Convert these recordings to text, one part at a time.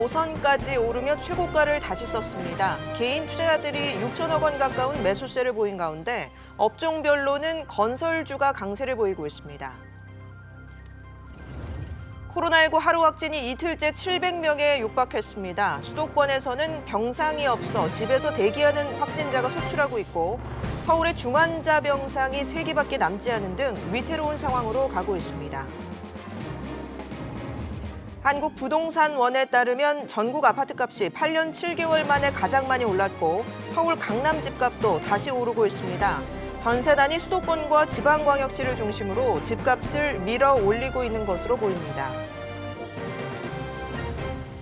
5선까지 오르며 최고가를 다시 썼습니다. 개인 투자자들이 6천억 원 가까운 매수세를 보인 가운데 업종별로는 건설주가 강세를 보이고 있습니다. 코로나19 하루 확진이 이틀째 700명에 육박했습니다. 수도권에서는 병상이 없어 집에서 대기하는 확진자가 속출하고 있고 서울의 중환자 병상이 3개밖에 남지 않은 등 위태로운 상황으로 가고 있습니다. 한국부동산원에 따르면 전국 아파트값이 8년 7개월 만에 가장 많이 올랐고 서울 강남 집값도 다시 오르고 있습니다. 전세단이 수도권과 지방광역시를 중심으로 집값을 밀어 올리고 있는 것으로 보입니다.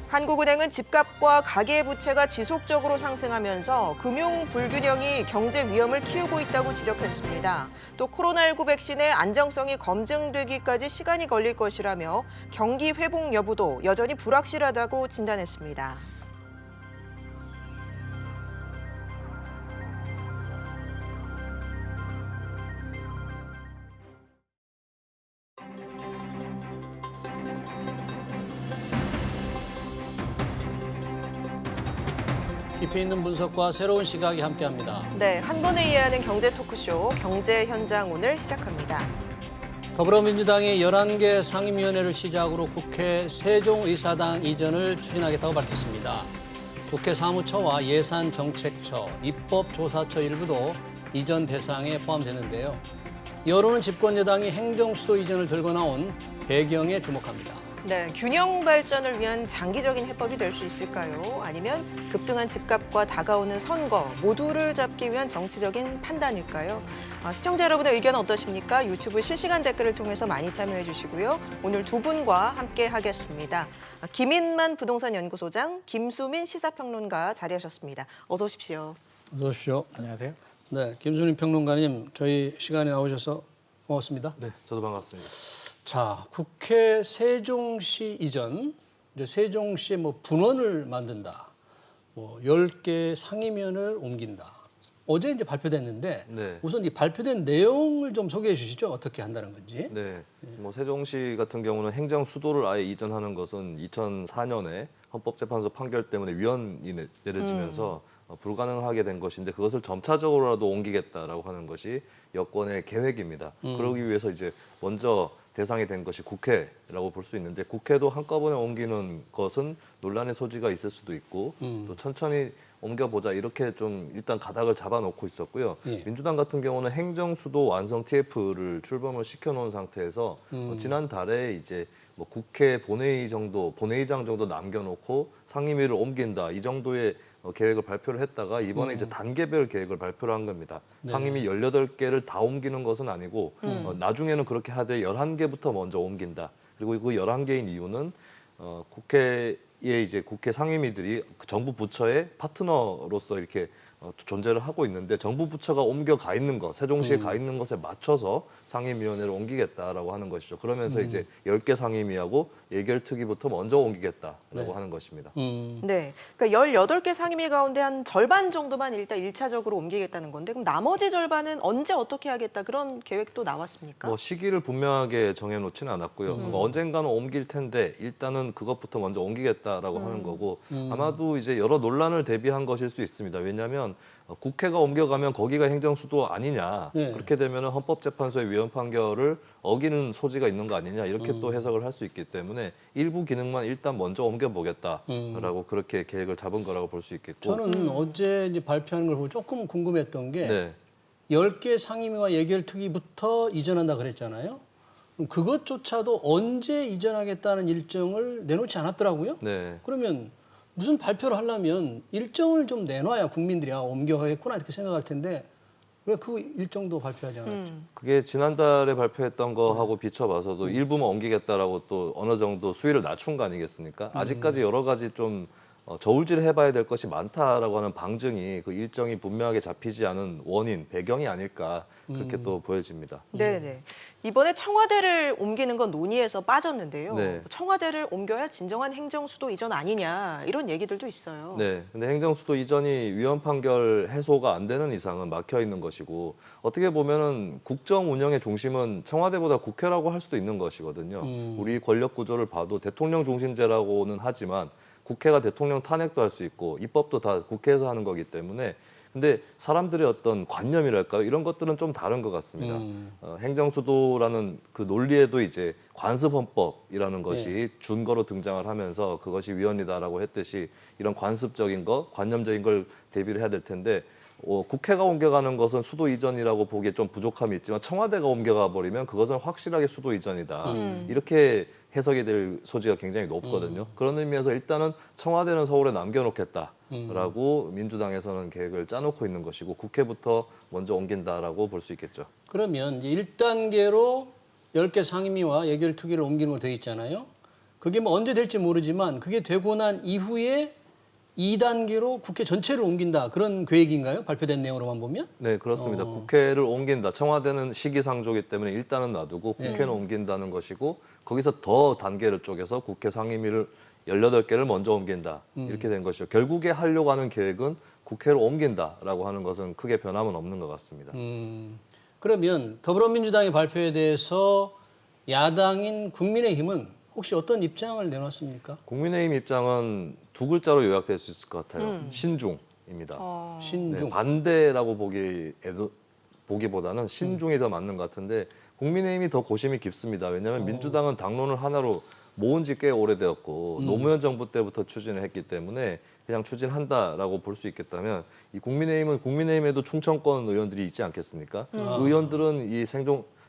한국은행은 집값과 가계부채가 지속적으로 상승하면서 금융 불균형이 경제 위험을 키우고 있다고 지적했습니다. 또 코로나19 백신의 안정성이 검증되기까지 시간이 걸릴 것이라며 경기 회복 여부도 여전히 불확실하다고 진단했습니다. 깊이 있는 분석과 새로운 시각이 함께합니다. 네, 한 번에 이해하는 경제 토크쇼 경제 현장 오늘 시작합니다. 더불어민주당이 11개 상임위원회를 시작으로 국회 세종의사당 이전을 추진하겠다고 밝혔습니다. 국회 사무처와 예산정책처, 입법조사처 일부도 이전 대상에 포함되는데요. 여론은 집권 여당이 행정수도 이전을 들고 나온 배경에 주목합니다. 네, 균형 발전을 위한 장기적인 해법이 될 수 있을까요? 아니면 급등한 집값과 다가오는 선거 모두를 잡기 위한 정치적인 판단일까요? 시청자 여러분의 의견은 어떠십니까? 유튜브 실시간 댓글을 통해서 많이 참여해 주시고요. 오늘 두 분과 함께 하겠습니다. 김인만 부동산 연구소장, 김수민 시사평론가 자리하셨습니다. 어서 오십시오. 어서 오십시오. 안녕하세요. 네, 김수민 평론가님, 저희 시간에 나오셔서 고맙습니다. 네, 저도 반갑습니다. 자, 국회 세종시 이전, 이제 세종시에 분원을 만든다, 10개 상임위원을 옮긴다. 어제 이제 발표됐는데 네. 우선 이 발표된 내용을 좀 소개해 주시죠. 어떻게 한다는 건지. 네, 세종시 같은 경우는 행정 수도를 아예 이전하는 것은 2004년에 헌법재판소 판결 때문에 위헌이 내려지면서 불가능하게 된 것인데 그것을 점차적으로라도 옮기겠다라고 하는 것이 여권의 계획입니다. 그러기 위해서 이제 먼저 대상이 된 것이 국회라고 볼 수 있는데 국회도 한꺼번에 옮기는 것은 논란의 소지가 있을 수도 있고 또 천천히 옮겨보자 이렇게 좀 일단 가닥을 잡아놓고 있었고요. 예. 민주당 같은 경우는 행정수도 완성 TF를 출범을 시켜놓은 상태에서 지난달에 이제 국회 본회의장 정도 남겨놓고 상임위를 옮긴다 이 정도의 계획을 발표를 했다가 이번에 이제 단계별 계획을 발표를 한 겁니다. 네. 상임위 18개를 다 옮기는 것은 아니고 나중에는 그렇게 하되 11개부터 먼저 옮긴다. 그리고 그 11개인 이유는 국회에 이제 국회 상임위들이 정부 부처의 파트너로서 이렇게 존재를 하고 있는데 정부 부처가 옮겨가 있는 것, 세종시에 가 있는 것에 맞춰서 상임위원회를 옮기겠다라고 하는 것이죠. 그러면서 이제 10개 상임위하고 예결특위부터 먼저 옮기겠다라고 네. 하는 것입니다. 네, 그러니까 18개 상임위 가운데 한 절반 정도만 일단 1차적으로 옮기겠다는 건데 그럼 나머지 절반은 언제 어떻게 하겠다 그런 계획도 나왔습니까? 시기를 분명하게 정해놓지는 않았고요. 언젠가는 옮길 텐데 일단은 그것부터 먼저 옮기겠다라고 하는 거고 아마도 이제 여러 논란을 대비한 것일 수 있습니다. 왜냐하면 국회가 옮겨가면 거기가 행정수도 아니냐. 네. 그렇게 되면 헌법재판소의 위헌 판결을 어기는 소지가 있는 거 아니냐. 이렇게 또 해석을 할 수 있기 때문에 일부 기능만 일단 먼저 옮겨보겠다라고 그렇게 계획을 잡은 거라고 볼 수 있겠고. 저는 어제 이제 발표한 걸 보고 조금 궁금했던 게 네. 10개 상임위와 예결특위부터 이전한다 그랬잖아요. 그럼 그것조차도 언제 이전하겠다는 일정을 내놓지 않았더라고요. 네. 그러면 무슨 발표를 하려면 일정을 좀 내놔야 국민들이 옮겨가겠구나 이렇게 생각할 텐데 왜 그 일정도 발표하지 않았죠? 그게 지난달에 발표했던 거하고 비춰봐서도 일부만 옮기겠다라고 또 어느 정도 수위를 낮춘 거 아니겠습니까? 아직까지 여러 가지 좀 저울질 해봐야 될 것이 많다라고 하는 방증이 그 일정이 분명하게 잡히지 않은 원인, 배경이 아닐까 그렇게 또 보여집니다. 네네. 이번에 청와대를 옮기는 건 논의에서 빠졌는데요. 네. 청와대를 옮겨야 진정한 행정수도 이전 아니냐 이런 얘기들도 있어요. 네, 근데 행정수도 이전이 위헌 판결 해소가 안 되는 이상은 막혀 있는 것이고 어떻게 보면은 국정 운영의 중심은 청와대보다 국회라고 할 수도 있는 것이거든요. 우리 권력 구조를 봐도 대통령 중심제라고는 하지만 국회가 대통령 탄핵도 할 수 있고 입법도 다 국회에서 하는 거기 때문에 근데 사람들의 어떤 관념이랄까요? 이런 것들은 좀 다른 것 같습니다. 행정수도라는 그 논리에도 이제 관습헌법이라는 것이 준거로 등장을 하면서 그것이 위헌이다라고 했듯이 이런 관습적인 것, 관념적인 걸 대비를 해야 될 텐데 국회가 옮겨가는 것은 수도 이전이라고 보기에 좀 부족함이 있지만 청와대가 옮겨가 버리면 그것은 확실하게 수도 이전이다. 이렇게 해석이 될 소지가 굉장히 높거든요. 그런 의미에서 일단은 청와대는 서울에 남겨놓겠다라고 민주당에서는 계획을 짜놓고 있는 것이고 국회부터 먼저 옮긴다라고 볼 수 있겠죠. 그러면 이제 1단계로 10개 상임위와 예결특위를 옮기는 거 되어 있잖아요. 그게 뭐 언제 될지 모르지만 그게 되고 난 이후에 2단계로 국회 전체를 옮긴다. 그런 계획인가요? 발표된 내용으로만 보면? 네, 그렇습니다. 국회를 옮긴다. 청와대는 시기상조기 때문에 일단은 놔두고 국회는 옮긴다는 것이고 거기서 더 단계를 쪼개서 국회 상임위를 18개를 먼저 옮긴다. 이렇게 된 것이죠. 결국에 하려고 하는 계획은 국회를 옮긴다라고 하는 것은 크게 변함은 없는 것 같습니다. 그러면 더불어민주당의 발표에 대해서 야당인 국민의힘은 혹시 어떤 입장을 내놨습니까? 국민의힘 입장은 두 글자로 요약될 수 있을 것 같아요. 신중입니다. 신중. 네, 반대라고 보기보다는 신중이 더 맞는 것 같은데 국민의힘이 더 고심이 깊습니다. 왜냐하면 민주당은 당론을 하나로 모은 지 꽤 오래되었고 노무현 정부 때부터 추진을 했기 때문에 그냥 추진한다라고 볼 수 있겠다면 이 국민의힘은 국민의힘에도 충청권 의원들이 있지 않겠습니까? 의원들은 이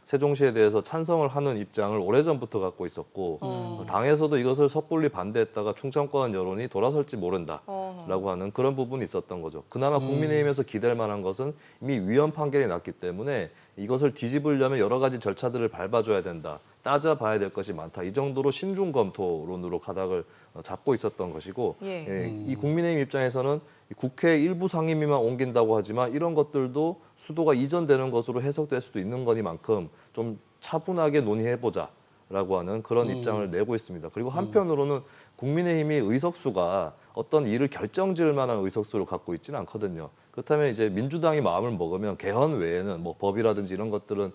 세종시에 대해서 찬성을 하는 입장을 오래전부터 갖고 있었고 당에서도 이것을 섣불리 반대했다가 충청권 여론이 돌아설지 모른다라고 하는 그런 부분이 있었던 거죠. 그나마 국민의힘에서 기댈 만한 것은 이미 위헌 판결이 났기 때문에 이것을 뒤집으려면 여러 가지 절차들을 밟아줘야 된다. 따져봐야 될 것이 많다. 이 정도로 신중 검토론으로 가닥을 잡고 있었던 것이고 이 국민의힘 입장에서는 국회 일부 상임위만 옮긴다고 하지만 이런 것들도 수도가 이전되는 것으로 해석될 수도 있는 거니만큼 좀 차분하게 논의해보자라고 하는 그런 입장을 내고 있습니다. 그리고 한편으로는 국민의힘이 의석수가 어떤 일을 결정지을 만한 의석수를 갖고 있지는 않거든요. 그렇다면 이제 민주당이 마음을 먹으면 개헌 외에는 뭐 법이라든지 이런 것들은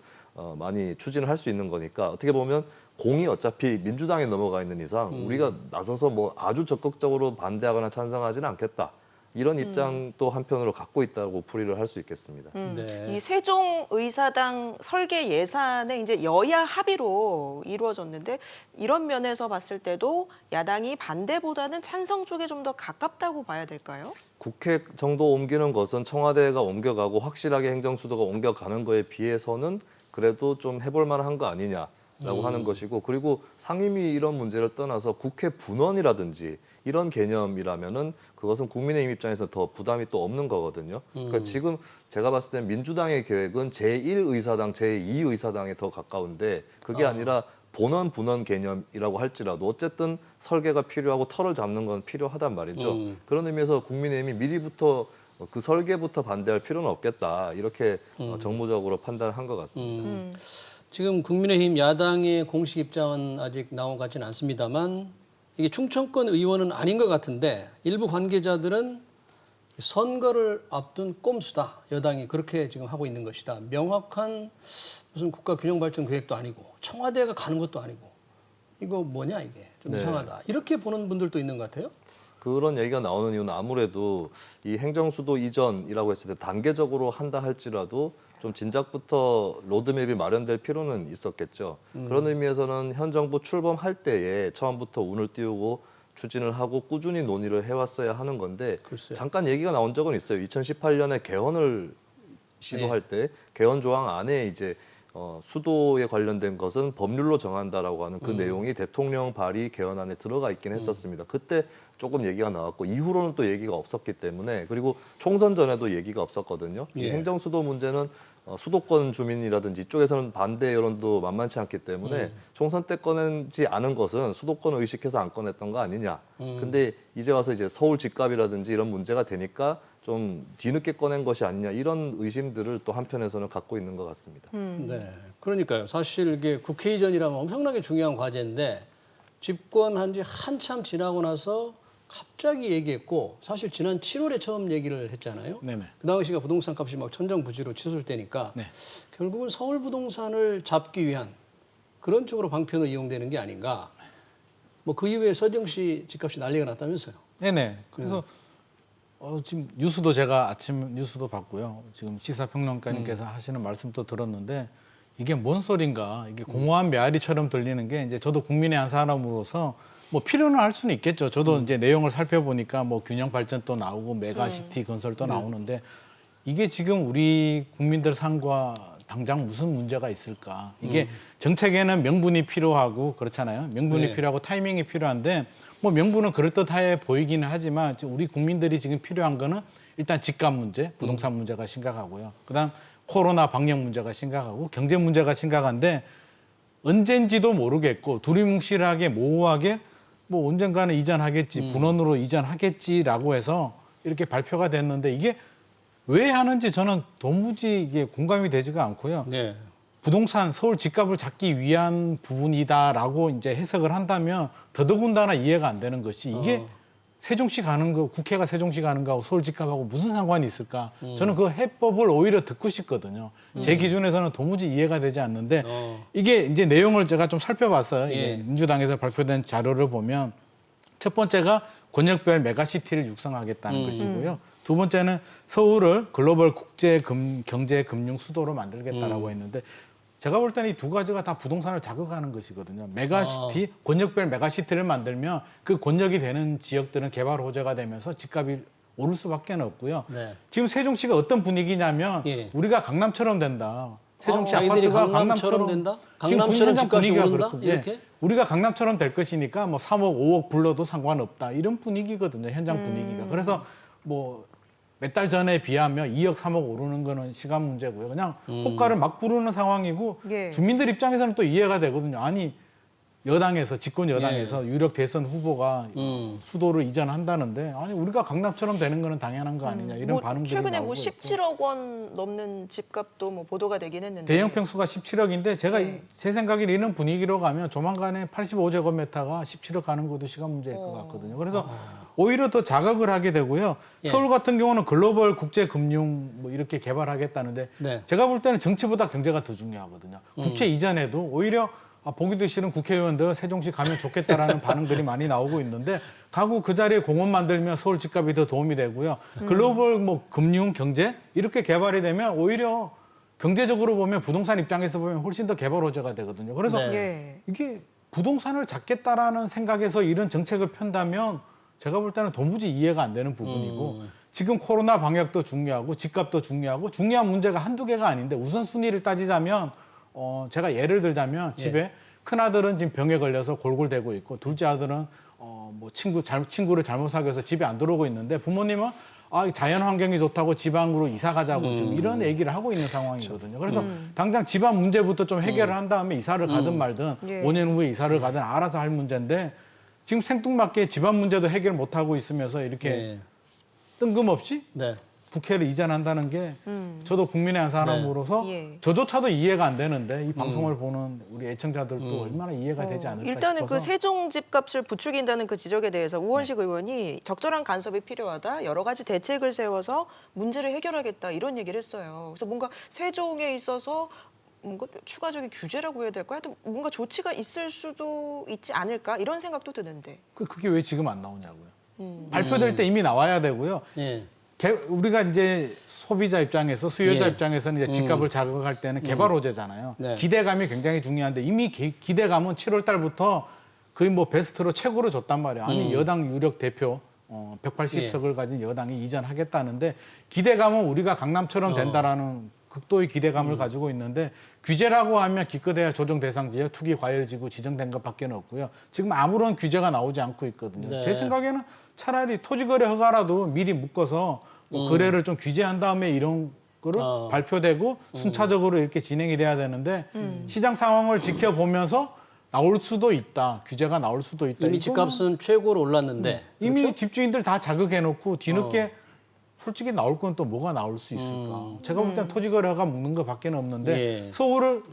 많이 추진을 할 수 있는 거니까 어떻게 보면 공이 어차피 민주당에 넘어가 있는 이상 우리가 나서서 뭐 아주 적극적으로 반대하거나 찬성하지는 않겠다. 이런 입장도 한편으로 갖고 있다고 풀이를 할 수 있겠습니다. 네. 이 세종의사당 설계 예산에 이제 여야 합의로 이루어졌는데 이런 면에서 봤을 때도 야당이 반대보다는 찬성 쪽에 좀 더 가깝다고 봐야 될까요? 국회 정도 옮기는 것은 청와대가 옮겨가고 확실하게 행정수도가 옮겨가는 거에 비해서는 그래도 좀 해볼 만한 거 아니냐라고 하는 것이고 그리고 상임위 이런 문제를 떠나서 국회 분원이라든지 이런 개념이라면은 그것은 국민의힘 입장에서 더 부담이 또 없는 거거든요. 그러니까 지금 제가 봤을 때는 민주당의 계획은 제1의사당, 제2의사당에 더 가까운데 그게 아니라 본원 분원 개념이라고 할지라도 어쨌든 설계가 필요하고 털을 잡는 건 필요하단 말이죠. 그런 의미에서 국민의힘이 미리부터 그 설계부터 반대할 필요는 없겠다. 이렇게 정무적으로 판단을 한 것 같습니다. 지금 국민의힘 야당의 공식 입장은 아직 나온 것 같지는 않습니다만 이게 충청권 의원은 아닌 것 같은데 일부 관계자들은 선거를 앞둔 꼼수다. 여당이 그렇게 지금 하고 있는 것이다. 명확한 무슨 국가균형발전 계획도 아니고 청와대가 가는 것도 아니고 이거 뭐냐 이게 좀 네. 이상하다. 이렇게 보는 분들도 있는 것 같아요. 그런 얘기가 나오는 이유는 아무래도 이 행정수도 이전이라고 했을 때 단계적으로 한다 할지라도 좀 진작부터 로드맵이 마련될 필요는 있었겠죠. 그런 의미에서는 현 정부 출범할 때에 처음부터 운을 띄우고 추진을 하고 꾸준히 논의를 해왔어야 하는 건데 글쎄요. 잠깐 얘기가 나온 적은 있어요. 2018년에 개헌을 시도할 때 개헌 조항 안에 이제 수도에 관련된 것은 법률로 정한다라고 하는 그 내용이 대통령 발의 개헌안에 들어가 있긴 했었습니다. 그때 조금 얘기가 나왔고 이후로는 또 얘기가 없었기 때문에 그리고 총선 전에도 얘기가 없었거든요. 이 행정수도 문제는 수도권 주민이라든지 이쪽에서는 반대 여론도 만만치 않기 때문에 총선 때 꺼내지 않은 것은 수도권을 의식해서 안 꺼냈던 거 아니냐. 근데 이제 와서 이제 서울 집값이라든지 이런 문제가 되니까 좀 뒤늦게 꺼낸 것이 아니냐 이런 의심들을 또 한편에서는 갖고 있는 것 같습니다. 네, 그러니까요. 사실 이게 국회 이전이라면 엄청나게 중요한 과제인데 집권한 지 한참 지나고 나서 갑자기 얘기했고 사실 지난 7월에 처음 얘기를 했잖아요. 네네. 그 당시가 부동산 값이 막 천정부지로 치솟을 때니까 네. 결국은 서울 부동산을 잡기 위한 그런 쪽으로 방편으로 이용되는 게 아닌가. 뭐 그 이후에 서정시 집값이 난리가 났다면서요. 네네. 그래서 지금 뉴스도 제가 아침 뉴스도 봤고요. 지금 시사평론가님께서 하시는 말씀도 들었는데 이게 뭔 소린가? 이게 공허한 메아리처럼 들리는 게 이제 저도 국민의 한 사람으로서 뭐 필요는 할 수는 있겠죠. 저도 이제 내용을 살펴보니까 뭐 균형 발전도 나오고 메가시티 건설도 나오는데 이게 지금 우리 국민들 삶과 당장 무슨 문제가 있을까? 이게 정책에는 명분이 필요하고 그렇잖아요. 명분이 네. 필요하고 타이밍이 필요한데 뭐 명분은 그럴듯해 보이기는 하지만 지금 우리 국민들이 지금 필요한 거는 일단 집값 문제, 부동산 문제가 심각하고요. 그다음 코로나 방역 문제가 심각하고 경제 문제가 심각한데 언젠지도 모르겠고 두리뭉실하게 모호하게 뭐 언젠가는 이전하겠지, 분원으로 이전하겠지라고 해서 이렇게 발표가 됐는데 이게 왜 하는지 저는 도무지 이게 공감이 되지가 않고요. 네. 부동산 서울 집값을 잡기 위한 부분이다라고 이제 해석을 한다면 더더군다나 이해가 안 되는 것이 이게 세종시 가는 거, 국회가 세종시 가는 거하고 서울 집값하고 무슨 상관이 있을까? 저는 그 해법을 오히려 듣고 싶거든요. 제 기준에서는 도무지 이해가 되지 않는데 이게 이제 내용을 제가 좀 살펴봤어요. 이게 예. 민주당에서 발표된 자료를 보면 첫 번째가 권역별 메가시티를 육성하겠다는 것이고요. 두 번째는 서울을 글로벌 국제 경제 금융 수도로 만들겠다라고 했는데 제가 볼 때는 이 두 가지가 다 부동산을 자극하는 것이거든요. 메가시티, 권역별 메가시티를 만들면 그 권역이 되는 지역들은 개발 호재가 되면서 집값이 오를 수밖에 없고요. 네. 지금 세종시가 어떤 분위기냐면 예. 우리가 강남처럼 된다. 세종시 자기들이 아파트가 강남처럼 된다? 지금 강남처럼 현장 집값이 분위기가 오른다? 그렇고, 예. 이렇게? 우리가 강남처럼 될 것이니까 뭐 3억, 5억 불러도 상관없다. 이런 분위기거든요. 현장 분위기가. 그래서 뭐 몇 달 전에 비하면 2억, 3억 오르는 거는 시간 문제고요. 그냥 호가를 막 부르는 상황이고 예. 주민들 입장에서는 또 이해가 되거든요. 아니 여당에서 집권 여당에서 유력 대선 후보가 수도를 이전한다는데 아니 우리가 강남처럼 되는 거는 당연한 거 아니냐 이런 뭐 반응들이 최근에 나오고 뭐 있고. 17억 원 넘는 집값도 뭐 보도가 되긴 했는데 대형 평수가 17억인데 제가 네. 제 생각에 이런 분위기로 가면 조만간에 85제곱미터가 17억 가는 것도 시간 문제일 것 같거든요. 그래서 오히려 더 자극을 하게 되고요. 예. 서울 같은 경우는 글로벌 국제 금융 뭐 이렇게 개발하겠다는데 네. 제가 볼 때는 정치보다 경제가 더 중요하거든요. 국회 이전에도 오히려 보기도 싫은 국회의원들 세종시 가면 좋겠다라는 반응들이 많이 나오고 있는데 가구 그 자리에 공원 만들면 서울 집값이 더 도움이 되고요. 글로벌 뭐 금융 경제 이렇게 개발이 되면 오히려 경제적으로 보면 부동산 입장에서 보면 훨씬 더 개발 호재가 되거든요. 그래서 네. 예. 이게 부동산을 잡겠다라는 생각에서 이런 정책을 편다면 제가 볼 때는 도무지 이해가 안 되는 부분이고 지금 코로나 방역도 중요하고 집값도 중요하고 중요한 문제가 한두 개가 아닌데 우선순위를 따지자면 제가 예를 들자면 집에 큰아들은 지금 병에 걸려서 골골대고 있고 둘째 아들은 뭐 친구를 잘못 사귀어서 집에 안 들어오고 있는데 부모님은 자연 환경이 좋다고 지방으로 이사 가자고 지금 이런 얘기를 하고 있는 상황이거든요. 그래서 당장 집안 문제부터 좀 해결을 한 다음에 이사를 가든 말든 예. 5년 후에 이사를 가든 알아서 할 문제인데 지금 생뚱맞게 집안 문제도 해결 못 하고 있으면서 이렇게 네. 뜬금없이 네. 국회를 이전한다는 게 저도 국민의 한 사람으로서 예. 저조차도 이해가 안 되는데 이 방송을 보는 우리 애청자들도 얼마나 이해가 되지 않을까 일단은 싶어서 그 세종 집값을 부추긴다는 그 지적에 대해서 우원식 의원이 적절한 간섭이 필요하다. 여러 가지 대책을 세워서 문제를 해결하겠다. 이런 얘기를 했어요. 그래서 뭔가 세종에 있어서 뭔가 추가적인 규제라고 해야 될까? 하여튼 뭔가 조치가 있을 수도 있지 않을까? 이런 생각도 드는데. 그게 왜 지금 안 나오냐고요. 발표될 때 이미 나와야 되고요. 예. 우리가 이제 소비자 입장에서 수요자 예. 입장에서는 이제 집값을 자극할 때는 개발 호재잖아요. 네. 기대감이 굉장히 중요한데 이미 기대감은 7월 달부터 거의 뭐 베스트로 최고로 줬단 말이에요. 아니 여당 유력 대표 180석을 가진 여당이 이전하겠다는데 기대감은 우리가 강남처럼 된다라는 극도의 기대감을 가지고 있는데 규제라고 하면 기껏해야 조정 대상 지역, 투기 과열 지구 지정된 것밖에 없고요. 지금 아무런 규제가 나오지 않고 있거든요. 네. 제 생각에는 차라리 토지거래 허가라도 미리 묶어서 뭐 거래를 좀 규제한 다음에 이런 거를 발표되고 순차적으로 이렇게 진행이 돼야 되는데 시장 상황을 지켜보면서 나올 수도 있다. 규제가 나올 수도 있다. 이미 집값은 최고로 올랐는데 이미 그렇죠? 집주인들 다 자극해놓고 뒤늦게 솔직히 나올 건 또 뭐가 나올 수 있을까? 제가 볼 때는 토지거래가 묶는 것밖에 없는데 예. 서울을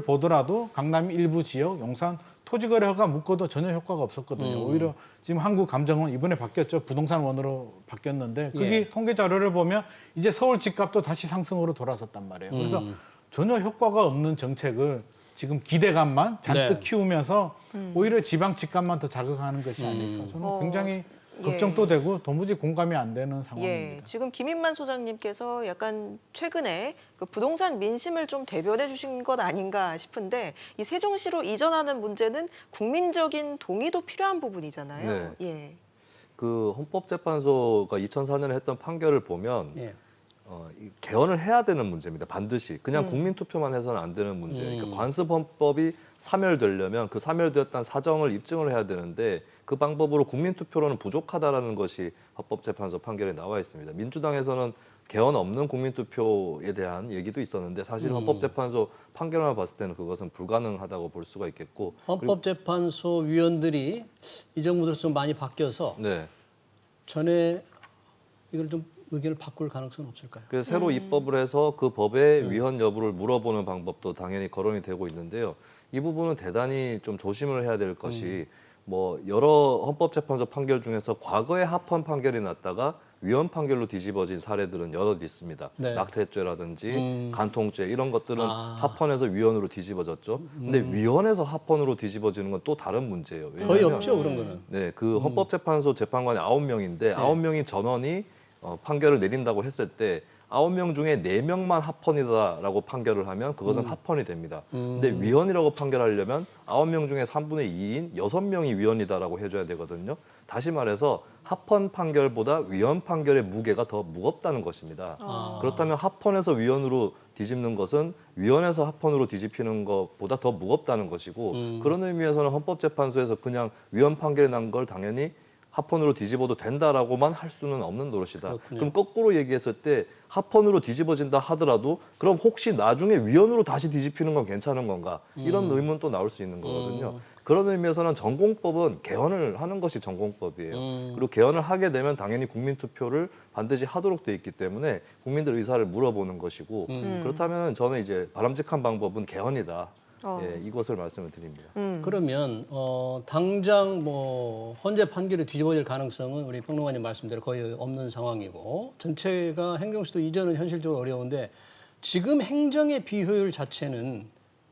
보더라도 강남 일부 지역, 용산 토지거래가 묶어도 전혀 효과가 없었거든요. 오히려 지금 한국감정원 이번에 바뀌었죠. 부동산원으로 바뀌었는데 거기 예. 통계 자료를 보면 이제 서울 집값도 다시 상승으로 돌아섰단 말이에요. 그래서 전혀 효과가 없는 정책을 지금 기대감만 잔뜩 네. 키우면서 오히려 지방 집값만 더 자극하는 것이 아닐까. 저는 굉장히 걱정도 되고 도무지 공감이 안 되는 상황입니다. 예, 지금 김인만 소장님께서 약간 최근에 그 부동산 민심을 좀 대변해 주신 것 아닌가 싶은데 이 세종시로 이전하는 문제는 국민적인 동의도 필요한 부분이잖아요. 예. 그 헌법재판소가 2004년에 했던 판결을 보면 예. 이 개헌을 해야 되는 문제입니다. 반드시 그냥 국민투표만 해서는 안 되는 문제예요. 그러니까 관습헌법이 사멸되려면 그 사멸되었다는 사정을 입증을 해야 되는데 그 방법으로 국민투표로는 부족하다라는 것이 헌법재판소 판결에 나와 있습니다. 민주당에서는 개헌 없는 국민투표에 대한 얘기도 있었는데 사실 헌법재판소 판결만 봤을 때는 그것은 불가능하다고 볼 수가 있겠고 헌법재판소 위원들이 이 정부 들어서 좀 많이 바뀌어서 네. 전에 이걸 좀 의견을 바꿀 가능성은 없을까요? 그래서 새로 입법을 해서 그 법의 위헌 여부를 물어보는 방법도 당연히 거론이 되고 있는데요. 이 부분은 대단히 좀 조심을 해야 될 것이 뭐 여러 헌법재판소 판결 중에서 과거에 합헌 판결이 났다가 위헌 판결로 뒤집어진 사례들은 여럿 있습니다. 네. 낙태죄라든지 간통죄 이런 것들은 아. 합헌에서 위헌으로 뒤집어졌죠. 근데 위헌에서 합헌으로 뒤집어지는 건 또 다른 문제예요. 거의 왜냐하면 없죠 그런 거는. 네, 그 헌법재판소 재판관이 9명인데 9명이 전원이 판결을 내린다고 했을 때 9명 중에 4명만 합헌이다라고 판결을 하면 그것은 합헌이 됩니다. 근데 위헌이라고 판결하려면 9명 중에 3분의 2인 6명이 위헌이다라고 해줘야 되거든요. 다시 말해서 합헌 판결보다 위헌 판결의 무게가 더 무겁다는 것입니다. 그렇다면 합헌에서 위헌으로 뒤집는 것은 위헌에서 합헌으로 뒤집히는 것보다 더 무겁다는 것이고 그런 의미에서는 헌법재판소에서 그냥 위헌 판결이 난 걸 당연히 합헌으로 뒤집어도 된다라고만 할 수는 없는 노릇이다. 그렇군요. 그럼 거꾸로 얘기했을 때 합헌으로 뒤집어진다 하더라도 그럼 혹시 나중에 위헌으로 다시 뒤집히는 건 괜찮은 건가? 이런 의문 또 나올 수 있는 거거든요. 그런 의미에서는 전공법은 개헌을 하는 것이 전공법이에요. 그리고 개헌을 하게 되면 당연히 국민투표를 반드시 하도록 돼 있기 때문에 국민들 의사를 물어보는 것이고 그렇다면 저는 이제 바람직한 방법은 개헌이다. 예, 이것을 말씀을 드립니다. 그러면 당장 뭐 헌재 판결이 뒤집어질 가능성은 우리 평론가님 말씀대로 거의 없는 상황이고 전체가 행정수도 이전은 현실적으로 어려운데 지금 행정의 비효율 자체는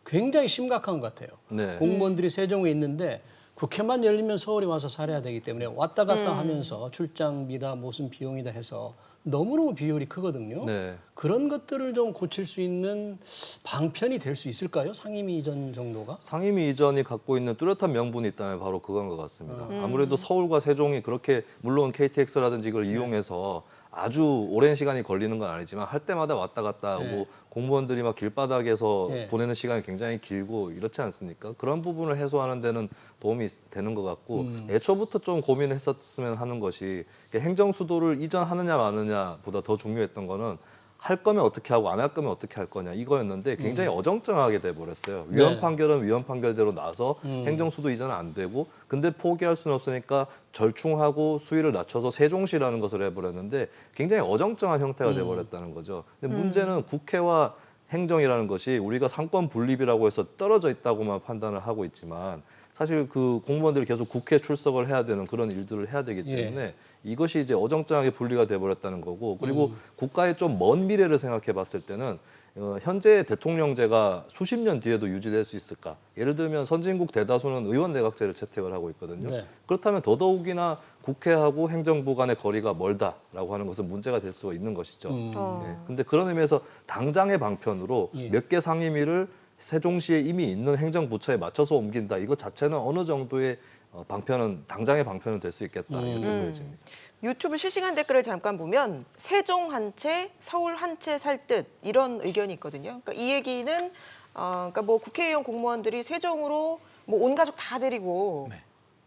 굉장히 심각한 것 같아요. 네. 공무원들이 세종에 있는데 국회만 열리면 서울에 와서 살아야 되기 때문에 왔다 갔다 하면서 출장비다 무슨 비용이다 해서 너무너무 비율이 크거든요. 네. 그런 것들을 좀 고칠 수 있는 방편이 될 수 있을까요? 상임위 이전 정도가? 상임위 이전이 갖고 있는 뚜렷한 명분이 있다면 바로 그건 것 같습니다. 아무래도 서울과 세종이 그렇게 물론 KTX라든지 이걸 이용해서 아주 오랜 시간이 걸리는 건 아니지만 할 때마다 왔다 갔다 하고 네. 공무원들이 막 길바닥에서 네. 보내는 시간이 굉장히 길고 이렇지 않습니까? 그런 부분을 해소하는 데는 도움이 되는 것 같고 애초부터 좀 고민을 했었으면 하는 것이 행정 수도를 이전하느냐 마느냐보다 더 중요했던 거는 할 거면 어떻게 하고 안 할 거면 어떻게 할 거냐 이거였는데 굉장히 어정쩡하게 돼버렸어요. 위헌 네. 판결은 위헌 판결대로 나서 행정 수도 이전은 안 되고 근데 포기할 수는 없으니까 절충하고 수위를 낮춰서 세종시라는 것을 해버렸는데 굉장히 어정쩡한 형태가 돼버렸다는 거죠. 근데 문제는 국회와 행정이라는 것이 우리가 상권 분립이라고 해서 떨어져 있다고만 판단을 하고 있지만 사실 그 공무원들이 계속 국회 출석을 해야 되는 그런 일들을 해야 되기 때문에 이것이 이제 어정쩡하게 분리가 돼버렸다는 거고 그리고 국가의 좀 먼 미래를 생각해 봤을 때는 현재 대통령제가 수십 년 뒤에도 유지될 수 있을까? 예를 들면 선진국 대다수는 의원 내각제를 채택을 하고 있거든요. 네. 그렇다면 더더욱이나 국회하고 행정부 간의 거리가 멀다라고 하는 것은 문제가 될 수가 있는 것이죠. 근데 그런 의미에서 당장의 방편으로 몇 개 상임위를 세종시에 이미 있는 행정부처에 맞춰서 옮긴다. 이것 자체는 어느 정도의 당장의 방편은 될 수 있겠다 이렇게 보여집니다. 유튜브 실시간 댓글을 잠깐 보면 세종 한 채, 서울 한 채 살 듯 이런 의견이 있거든요. 그러니까 이 얘기는 그러니까 뭐 국회의원 공무원들이 세종으로 뭐 온 가족 다 데리고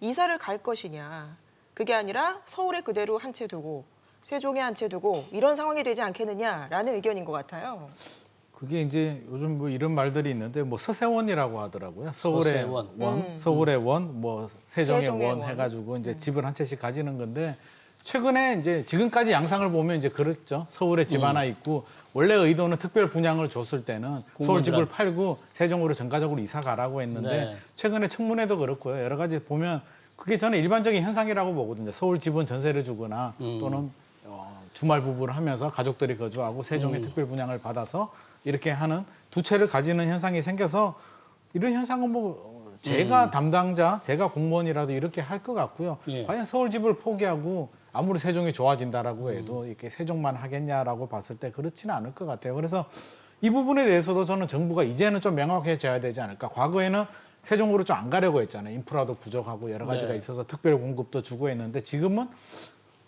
이사를 갈 것이냐. 그게 아니라 서울에 그대로 한 채 두고 세종에 한 채 두고 이런 상황이 되지 않겠느냐라는 의견인 것 같아요. 그게 이제 요즘 뭐 이런 말들이 있는데 뭐 서세원이라고 하더라고요. 서울의 서세원. 원, 서울의 원, 뭐 세종의 세종의 원 원. 해가지고 이제 집을 한 채씩 가지는 건데 최근에 이제 지금까지 양상을 보면 이제 그렇죠. 서울에 집 하나 있고 원래 의도는 특별 분양을 줬을 때는 서울 집을 팔고 세종으로 전가적으로 이사 가라고 했는데 네. 최근에 청문회도 그렇고요. 여러 가지 보면 그게 저는 일반적인 현상이라고 보거든요. 서울 집은 전세를 주거나 또는 주말 부부를 하면서 가족들이 거주하고 세종의 특별 분양을 받아서 이렇게 하는 두 채를 가지는 현상이 생겨서 이런 현상은 뭐 제가 담당자, 제가 공무원이라도 이렇게 할 것 같고요. 예. 과연 서울 집을 포기하고 아무리 세종이 좋아진다라고 해도 이렇게 세종만 하겠냐라고 봤을 때 그렇지는 않을 것 같아요. 그래서 이 부분에 대해서도 저는 정부가 이제는 좀 명확해져야 되지 않을까. 과거에는 세종으로 좀 안 가려고 했잖아요. 인프라도 부족하고 여러 가지가 네. 있어서 특별 공급도 주고 했는데 지금은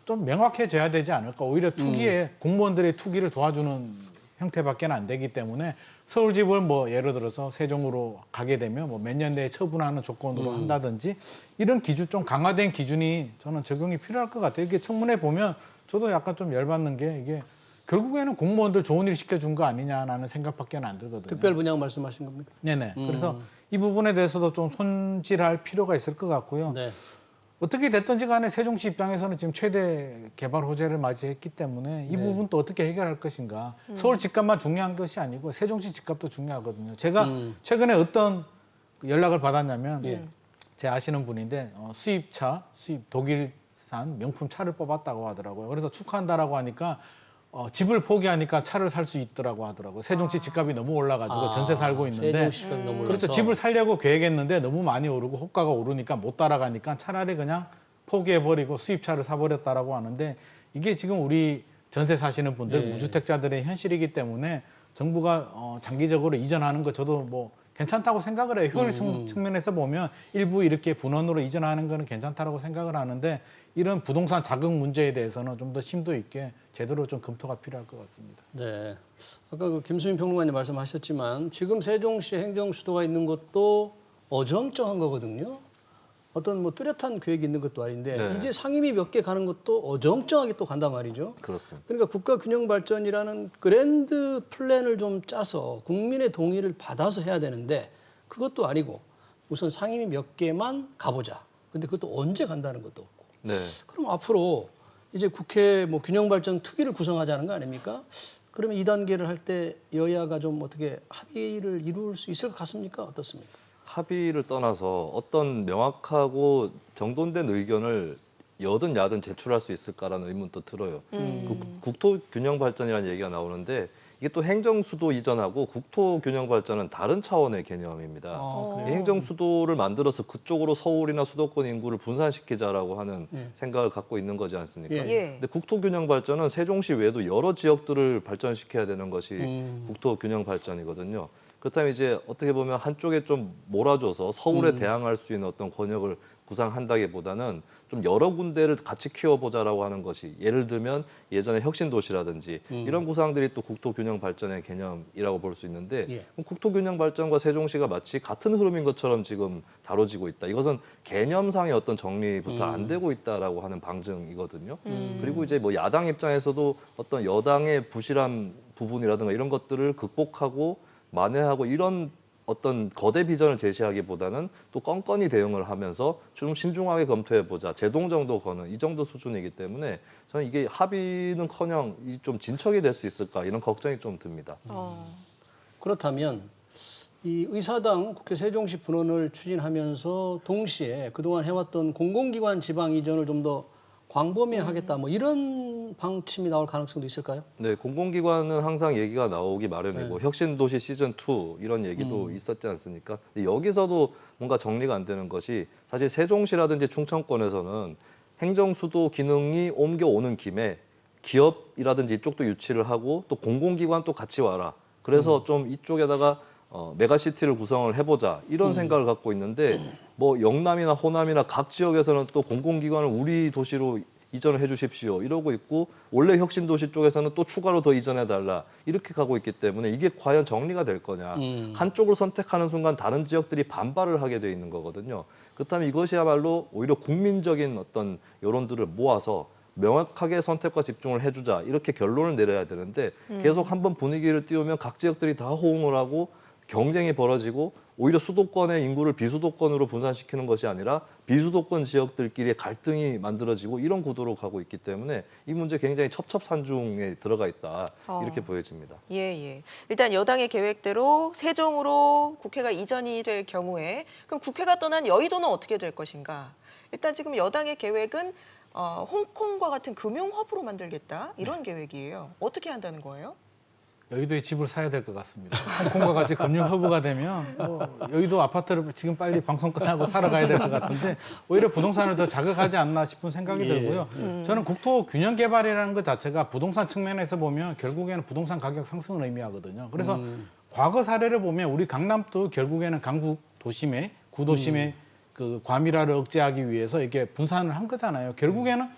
좀 명확해져야 되지 않을까. 오히려 투기에 공무원들의 투기를 도와주는 형태밖에 안 되기 때문에 서울 집을 뭐 예를 들어서 세종으로 가게 되면 뭐 몇 년 내에 처분하는 조건으로 한다든지 이런 기준 좀 강화된 기준이 저는 적용이 필요할 것 같아요. 이게 청문회 보면 저도 약간 좀 열받는 게 이게 결국에는 공무원들 좋은 일 시켜준 거 아니냐라는 생각밖에 안 들거든요. 특별 분양 말씀하신 겁니까? 네네. 그래서 이 부분에 대해서도 좀 손질할 필요가 있을 것 같고요. 네. 어떻게 됐든지 간에 세종시 입장에서는 지금 최대 개발 호재를 맞이했기 때문에 이 부분도 어떻게 해결할 것인가. 서울 집값만 중요한 것이 아니고 세종시 집값도 중요하거든요. 제가 최근에 어떤 연락을 받았냐면 예. 제 아시는 분인데 수입차, 독일산 명품 차를 뽑았다고 하더라고요. 그래서 축하한다라고 하니까 집을 포기하니까 차를 살 수 있더라고 하더라고요. 세종시 집값이 너무 올라가지고 전세 살고 있는데 세종시가 너무 그렇죠. 올라서. 집을 살려고 계획했는데 너무 많이 오르고 호가가 오르니까 못 따라가니까 차라리 그냥 포기해버리고 수입차를 사버렸다라고 하는데 이게 지금 우리 전세 사시는 분들 네. 무주택자들의 현실이기 때문에 정부가 장기적으로 이전하는 거 저도 뭐 괜찮다고 생각을 해요. 효율 측면에서 보면 일부 이렇게 분원으로 이전하는 거는 괜찮다라고 생각을 하는데 이런 부동산 자금 문제에 대해서는 좀 더 심도 있게 제대로 좀 검토가 필요할 것 같습니다. 네. 아까 그 김수민 평론가님 말씀하셨지만 지금 세종시 행정 수도가 있는 것도 어정쩡한 거거든요. 어떤 뭐 뚜렷한 계획이 있는 것도 아닌데 네. 이제 상임위 몇 개 가는 것도 어정쩡하게 또 간단 말이죠. 그렇습니다. 그러니까 국가 균형 발전이라는 그랜드 플랜을 좀 짜서 국민의 동의를 받아서 해야 되는데 그것도 아니고 우선 상임위 몇 개만 가보자. 근데 그것도 언제 간다는 것도 없고. 네. 그럼 앞으로 이제 국회 뭐 균형 발전 특위를 구성하자는 거 아닙니까? 그러면 2단계를 할 때 여야가 좀 어떻게 합의를 이룰 수 있을 것 같습니까? 어떻습니까? 합의를 떠나서 어떤 명확하고 정돈된 의견을 여든 야든 제출할 수 있을까라는 의문도 들어요. 그 국토 균형 발전이라는 얘기가 나오는데 이게 또 행정 수도 이전하고 국토 균형 발전은 다른 차원의 개념입니다. 아, 이 행정 수도를 만들어서 그쪽으로 서울이나 수도권 인구를 분산시키자라고 하는 생각을 갖고 있는 거지 않습니까? 예. 근데 국토 균형 발전은 세종시 외에도 여러 지역들을 발전시켜야 되는 것이 국토 균형 발전이거든요. 그렇다면 이제 어떻게 보면 한쪽에 좀 몰아줘서 서울에 대항할 수 있는 어떤 권역을 구상한다기보다는 좀 여러 군데를 같이 키워보자라고 하는 것이 예를 들면 예전에 혁신도시라든지 이런 구상들이 또 국토균형 발전의 개념이라고 볼 수 있는데 예. 그럼 국토균형 발전과 세종시가 마치 같은 흐름인 것처럼 지금 다뤄지고 있다. 이것은 개념상의 어떤 정리부터 안 되고 있다라고 하는 방증이거든요. 그리고 이제 뭐 야당 입장에서도 어떤 여당의 부실한 부분이라든가 이런 것들을 극복하고 만회하고 이런 어떤 거대 비전을 제시하기보다는 또 껌껌이 대응을 하면서 좀 신중하게 검토해보자. 제동 정도 거는 이 정도 수준이기 때문에 저는 이게 합의는커녕 좀 진척이 될 수 있을까 이런 걱정이 좀 듭니다. 그렇다면 이 의사당 국회 세종시 분원을 추진하면서 동시에 그동안 해왔던 공공기관 지방 이전을 좀 더 광범위하겠다 뭐 이런 방침이 나올 가능성도 있을까요? 네, 공공기관은 항상 얘기가 나오기 마련이고 혁신도시 시즌 2 이런 얘기도 있었지 않습니까? 근데 여기서도 뭔가 정리가 안 되는 것이 사실 세종시라든지 충청권에서는 행정수도 기능이 옮겨오는 김에 기업이라든지 이쪽도 유치를 하고 또 공공기관 또 같이 와라. 그래서 좀 이쪽에다가 메가시티를 구성을 해보자 이런 생각을 갖고 있는데 뭐 영남이나 호남이나 각 지역에서는 또 공공기관을 우리 도시로 이전을 해주십시오 이러고 있고 원래 혁신도시 쪽에서는 또 추가로 더 이전해달라 이렇게 가고 있기 때문에 이게 과연 정리가 될 거냐 한쪽을 선택하는 순간 다른 지역들이 반발을 하게 돼 있는 거거든요. 그렇다면 이것이야말로 오히려 국민적인 어떤 여론들을 모아서 명확하게 선택과 집중을 해주자 이렇게 결론을 내려야 되는데 계속 한번 분위기를 띄우면 각 지역들이 다 호응을 하고 경쟁이 벌어지고 오히려 수도권의 인구를 비수도권으로 분산시키는 것이 아니라 비수도권 지역들끼리의 갈등이 만들어지고 이런 구도로 가고 있기 때문에 이 문제 굉장히 첩첩산중에 들어가 있다 이렇게 보여집니다. 예, 예. 일단 여당의 계획대로 세종으로 국회가 이전이 될 경우에 그럼 국회가 떠난 여의도는 어떻게 될 것인가? 일단 지금 여당의 계획은 홍콩과 같은 금융 허브로 만들겠다 이런 계획이에요. 어떻게 한다는 거예요? 여의도에 집을 사야 될 것 같습니다. 홍콩과 같이 금융 허브가 되면 여의도 아파트를 지금 빨리 방송 끝나고 사러 가야 될 것 같은데 오히려 부동산을 더 자극하지 않나 싶은 생각이 들고요. 저는 국토 균형 개발이라는 것 자체가 부동산 측면에서 보면 결국에는 부동산 가격 상승을 의미하거든요. 그래서 과거 사례를 보면 우리 강남도 결국에는 강북 도심의 구도심의 그 과밀화를 억제하기 위해서 이게 분산을 한 거잖아요. 결국에는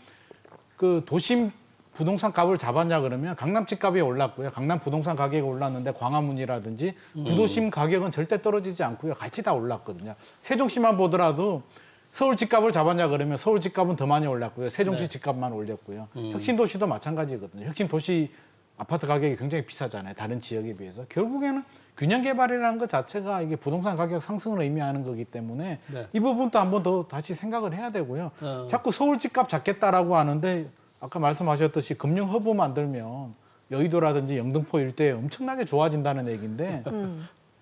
그 도심 부동산 값을 잡았냐 그러면 강남 집값이 올랐고요. 강남 부동산 가격이 올랐는데 광화문이라든지 구도심 가격은 절대 떨어지지 않고요. 같이 다 올랐거든요. 세종시만 보더라도 서울 집값을 잡았냐 그러면 서울 집값은 더 많이 올랐고요. 세종시 집값만 올렸고요. 혁신도시도 마찬가지거든요. 혁신도시 아파트 가격이 굉장히 비싸잖아요. 다른 지역에 비해서. 결국에는 균형 개발이라는 것 자체가 이게 부동산 가격 상승을 의미하는 거기 때문에 네. 이 부분도 한번 더 다시 생각을 해야 되고요. 자꾸 서울 집값 잡겠다라고 하는데 아까 말씀하셨듯이 금융 허브 만들면 여의도라든지 영등포 일대에 엄청나게 좋아진다는 얘기인데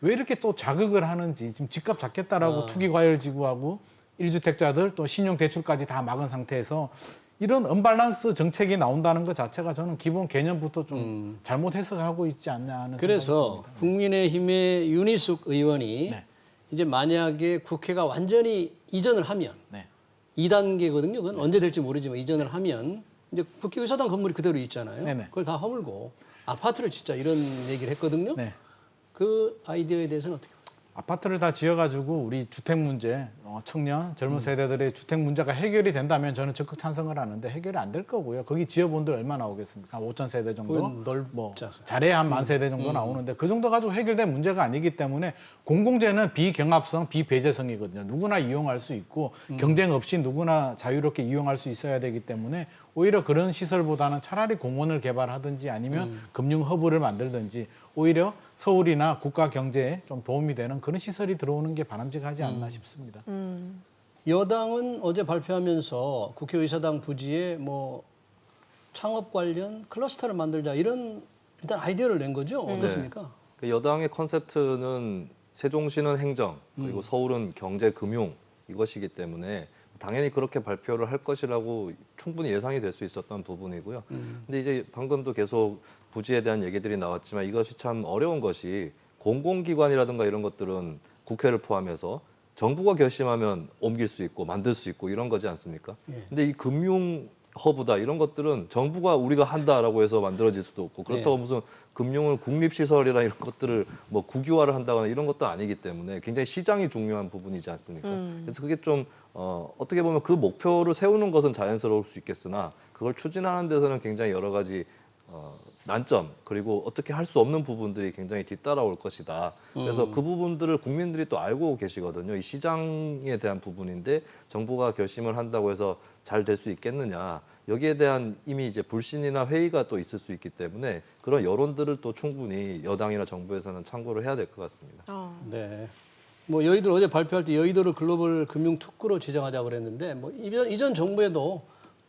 왜 이렇게 또 자극을 하는지 지금 집값 잡겠다라고 투기 과열 지구하고 1주택자들 또 신용 대출까지 다 막은 상태에서 이런 언밸런스 정책이 나온다는 것 자체가 저는 기본 개념부터 좀 잘못 해석하고 있지 않나 하는 그래서 생각이 듭니다. 국민의힘의 윤희숙 의원이 네. 이제 만약에 국회가 완전히 이전을 하면 네. 2단계거든요. 그건 언제 될지 모르지만 이전을 하면 이제 국회의사당 건물이 그대로 있잖아요. 네네. 그걸 다 허물고 아파트를 짓자 이런 얘기를 했거든요. 네. 그 아이디어에 대해서는 어떻게 보세요? 아파트를 다 지어가지고 우리 주택 문제, 청년, 젊은 세대들의 주택 문제가 해결이 된다면 저는 적극 찬성을 하는데 해결이 안 될 거고요. 거기 지어본들 얼마 나오겠습니까? 한 5천 세대 정도? 그건 넓지 뭐 않습니까? 잘해야 한 10,000세대 정도 나오는데 그 정도 가지고 해결된 문제가 아니기 때문에 공공재는 비경합성, 비배제성이거든요. 누구나 이용할 수 있고 경쟁 없이 누구나 자유롭게 이용할 수 있어야 되기 때문에 오히려 그런 시설보다는 차라리 공원을 개발하든지 아니면 금융 허브를 만들든지 오히려 서울이나 국가 경제에 좀 도움이 되는 그런 시설이 들어오는 게 바람직하지 않나 싶습니다. 여당은 어제 발표하면서 국회의사당 부지에 뭐 창업 관련 클러스터를 만들자 이런 일단 아이디어를 낸 거죠. 어떻습니까? 그 여당의 컨셉트는 세종시는 행정, 그리고 서울은 경제, 금융 이것이기 때문에 당연히 그렇게 발표를 할 것이라고 충분히 예상이 될 수 있었던 부분이고요. 근데 이제 방금도 계속 부지에 대한 얘기들이 나왔지만 이것이 참 어려운 것이 공공기관이라든가 이런 것들은 국회를 포함해서 정부가 결심하면 옮길 수 있고 만들 수 있고 이런 거지 않습니까? 예. 근데 이 금융 허브다 이런 것들은 정부가 우리가 한다라고 해서 만들어질 수도 없고 그렇다고 무슨 금융을 국립시설이나 이런 것들을 뭐 국유화를 한다거나 이런 것도 아니기 때문에 굉장히 시장이 중요한 부분이지 않습니까? 그래서 그게 좀 어떻게 보면 그 목표를 세우는 것은 자연스러울 수 있겠으나 그걸 추진하는 데서는 굉장히 여러 가지 난점 그리고 어떻게 할 수 없는 부분들이 굉장히 뒤따라올 것이다. 그래서 그 부분들을 국민들이 또 알고 계시거든요. 이 시장에 대한 부분인데 정부가 결심을 한다고 해서 잘 될 수 있겠느냐. 여기에 대한 이미 이제 불신이나 회의가 또 있을 수 있기 때문에 그런 여론들을 또 충분히 여당이나 정부에서는 참고를 해야 될 것 같습니다. 네. 뭐 여의도 어제 발표할 때 여의도를 글로벌 금융 특구로 지정하자고 그랬는데 뭐 이전 정부에도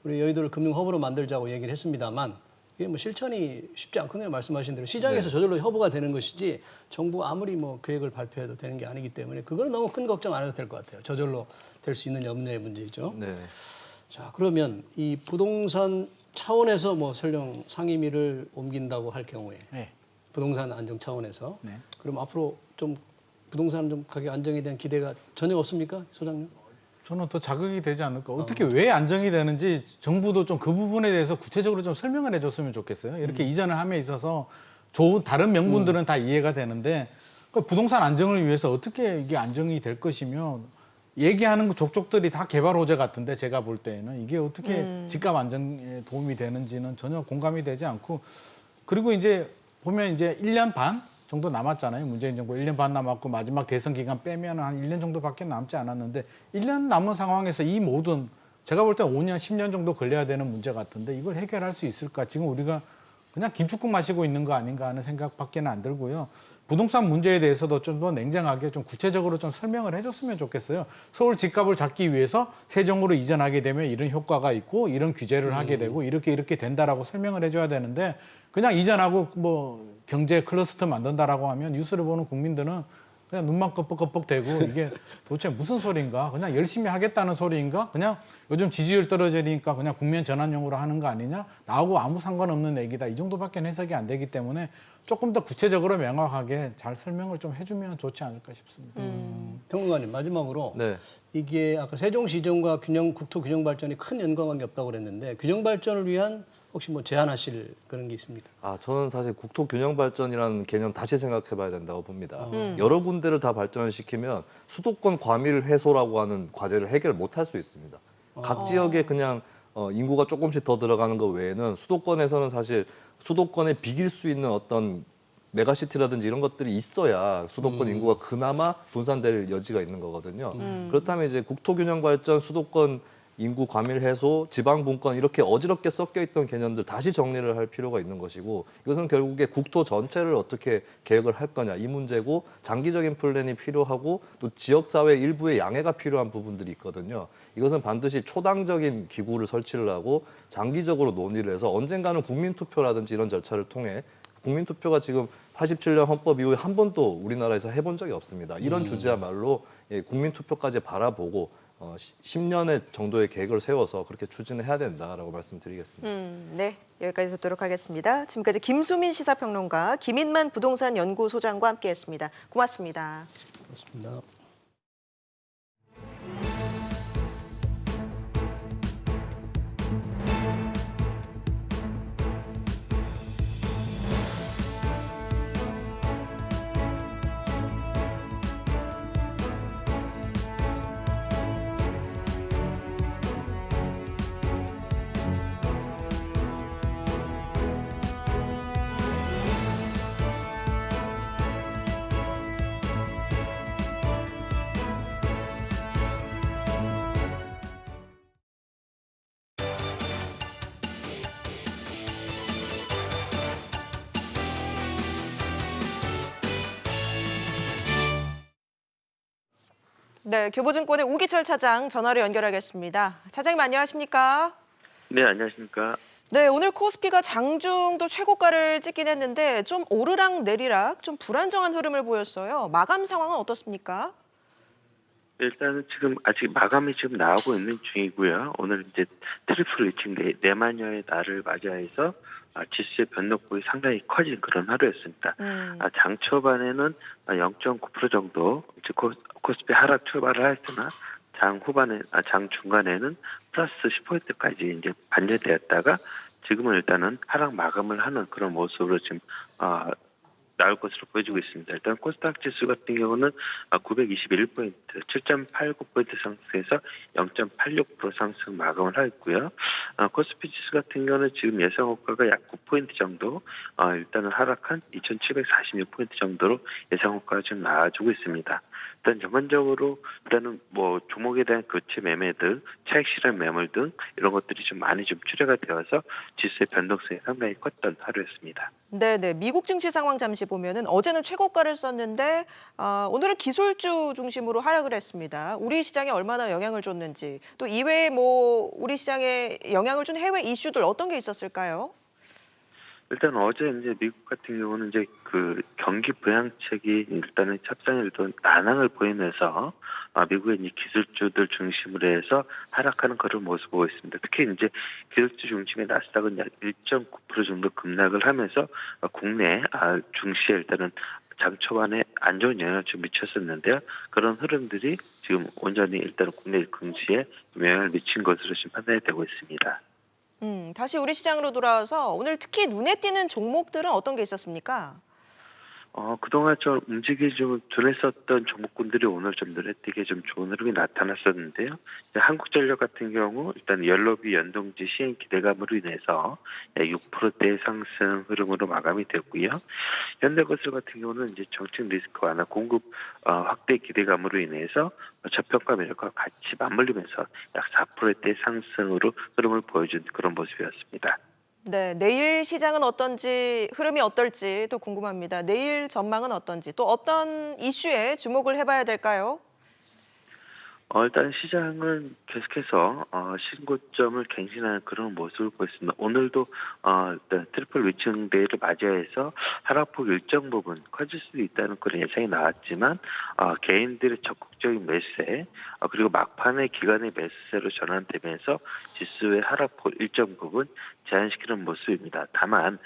우리 여의도를 금융 허브로 만들자고 얘기를 했습니다만 이게 뭐 실천이 쉽지 않거든요. 말씀하신 대로 시장에서 저절로 허브가 되는 것이지 정부가 아무리 뭐 계획을 발표해도 되는 게 아니기 때문에 그거는 너무 큰 걱정 안 해도 될 것 같아요. 저절로 될 수 있는 염려의 문제죠. 네. 자, 그러면 이 부동산 차원에서 뭐 설령 상임위를 옮긴다고 할 경우에 네. 부동산 안정 차원에서 네. 그럼 앞으로 좀 부동산 좀 가격 안정에 대한 기대가 전혀 없습니까, 소장님? 저는 더 자극이 되지 않을까. 어떻게 왜 안정이 되는지 정부도 좀 그 부분에 대해서 구체적으로 좀 설명을 해줬으면 좋겠어요. 이렇게 이전을 함에 있어서 좋은 다른 명분들은 다 이해가 되는데 그 부동산 안정을 위해서 어떻게 이게 안정이 될 것이며 얘기하는 그 족족들이 다 개발 호재 같은데 제가 볼 때에는 이게 어떻게 집값 안정에 도움이 되는지는 전혀 공감이 되지 않고 그리고 이제 보면 이제 1년 반 정도 남았잖아요. 문재인 정부 1년 반 남았고 마지막 대선 기간 빼면 한 1년 정도밖에 남지 않았는데 1년 남은 상황에서 이 모든 제가 볼 때 5년, 10년 정도 걸려야 되는 문제 같은데 이걸 해결할 수 있을까? 지금 우리가 그냥 김칫국 마시고 있는 거 아닌가 하는 생각밖에는 안 들고요. 부동산 문제에 대해서도 좀 더 냉정하게 좀 구체적으로 좀 설명을 해줬으면 좋겠어요. 서울 집값을 잡기 위해서 세종으로 이전하게 되면 이런 효과가 있고 이런 규제를 하게 되고 이렇게 된다라고 설명을 해줘야 되는데 그냥 이전하고 뭐 경제 클러스터 만든다라고 하면 뉴스를 보는 국민들은 그냥 눈만 껍벅껍벅 대고 이게 도대체 무슨 소리인가? 그냥 열심히 하겠다는 소리인가? 그냥 요즘 지지율 떨어지니까 그냥 국면 전환용으로 하는 거 아니냐? 나하고 아무 상관없는 얘기다. 이 정도밖에 해석이 안 되기 때문에 조금 더 구체적으로 명확하게 잘 설명을 좀 해주면 좋지 않을까 싶습니다. 평론가님 마지막으로 네. 이게 아까 세종시정과 국토 균형 발전이 큰 연관관계 없다고 그랬는데 균형 발전을 위한 혹시 뭐 제안하실 그런 게 있습니까? 저는 사실 국토 균형 발전이라는 개념 다시 생각해봐야 된다고 봅니다. 여러 군데를 다 발전을 시키면 수도권 과밀 해소라고 하는 과제를 해결 못할 수 있습니다. 각 지역에 그냥 인구가 조금씩 더 들어가는 것 외에는 수도권에서는 사실 수도권에 비길 수 있는 어떤 메가시티라든지 이런 것들이 있어야 수도권 인구가 그나마 분산될 여지가 있는 거거든요. 그렇다면 이제 국토 균형 발전, 수도권 인구 과밀 해소, 지방 분권 이렇게 어지럽게 섞여 있던 개념들 다시 정리를 할 필요가 있는 것이고 이것은 결국에 국토 전체를 어떻게 계획을 할 거냐 이 문제고 장기적인 플랜이 필요하고 또 지역사회 일부의 양해가 필요한 부분들이 있거든요. 이것은 반드시 초당적인 기구를 설치를 하고 장기적으로 논의를 해서 언젠가는 국민투표라든지 이런 절차를 통해 국민투표가 지금 87년 헌법 이후에 한 번도 우리나라에서 해본 적이 없습니다. 이런 주제야말로 국민투표까지 바라보고 10년의 정도의 계획을 세워서 그렇게 추진을 해야 된다라고 말씀드리겠습니다. 네, 여기까지 듣도록 하겠습니다. 지금까지 김수민 시사평론가, 김인만 부동산 연구소장과 함께했습니다. 고맙습니다. 그렇습니다. 네, 교보증권의 우기철 차장 전화로 연결하겠습니다. 차장님 안녕하십니까? 네, 안녕하십니까. 네, 오늘 코스피가 장중도 최고가를 찍긴 했는데 좀 오르락 내리락 좀 불안정한 흐름을 보였어요. 마감 상황은 어떻습니까? 일단은 지금 아직 마감이 지금 나오고 있는 중이고요. 오늘 이제 트리플 리칭 네마녀의 날을 맞이해서 지수의 변동폭이 상당히 커진 그런 하루였습니다. 장 초반에는 0.9% 정도 코스피 하락 출발을 했으나 장 중간에는 플러스 10%까지 이제 반전되었다가 지금은 일단은 하락 마감을 하는 그런 모습으로 지금 나올 것으로 보여지고 있습니다. 일단 코스닥 지수 같은 경우는 921포인트, 7.89포인트 상승해서 0.86% 상승 마감을 하였고요. 코스피 지수 같은 경우는 지금 예상 호가가 약 9포인트 정도, 일단은 하락한 2,746포인트 정도로 예상 호가가 지금 나와주고 있습니다. 일단 전반적으로 일단은 뭐 종목에 대한 교체 매매들, 차익 실현 매물 등 이런 것들이 좀 많이 좀 출회가 되어서 지수의 변동성이 상당히 컸던 하루였습니다. 네, 미국 증시 상황 잠시 보면은 어제는 최고가를 썼는데 오늘은 기술주 중심으로 하락을 했습니다. 우리 시장에 얼마나 영향을 줬는지 또 이외에 뭐 우리 시장에 영향을 준 해외 이슈들 어떤 게 있었을까요? 일단 어제 이제 미국 같은 경우는 이제 그 경기 부양책이 일단은 협상을 좀 난항을 보이면서 미국의 이제 기술주들 중심으로 해서 하락하는 그런 모습을 보고 있습니다. 특히 이제 기술주 중심의 나스닥은 약 1.9% 정도 급락을 하면서 국내 증시에 일단은 장 초반에 안 좋은 영향을 좀 미쳤었는데요. 그런 흐름들이 지금 온전히 일단은 국내 증시에 영향을 미친 것으로 지금 판단이 되고 있습니다. 다시 우리 시장으로 돌아와서 오늘 특히 눈에 띄는 종목들은 어떤 게 있었습니까? 그동안 좀 움직이 좀 둔했었던 종목군들이 오늘 좀 눈에 띄게 좀 좋은 흐름이 나타났었는데요. 한국전력 같은 경우 일단 연로비 연동지 시행 기대감으로 인해서 6%대의 상승 흐름으로 마감이 됐고요. 현대건설 같은 경우는 이제 정책 리스크 완화 공급 확대 기대감으로 인해서 저평가 매력과 같이 맞물리면서 약 4%대의 상승으로 흐름을 보여준 그런 모습이었습니다. 네, 내일 시장은 어떤지 흐름이 어떨지 또 궁금합니다. 내일 전망은 어떤지 또 어떤 이슈에 주목을 해봐야 될까요? 일단 시장은 계속해서 신고점을 갱신하는 그런 모습을 보였습니다. 오늘도 일단 트리플 위층데이를 맞이해서 하락폭 일정 부분 커질 수도 있다는 그런 예상이 나왔지만 개인들의 적극적인 매수세 그리고 막판의 기간의 매수세로 전환되면서 지수의 하락폭 일정 부분 제한시키는 모습입니다. 다만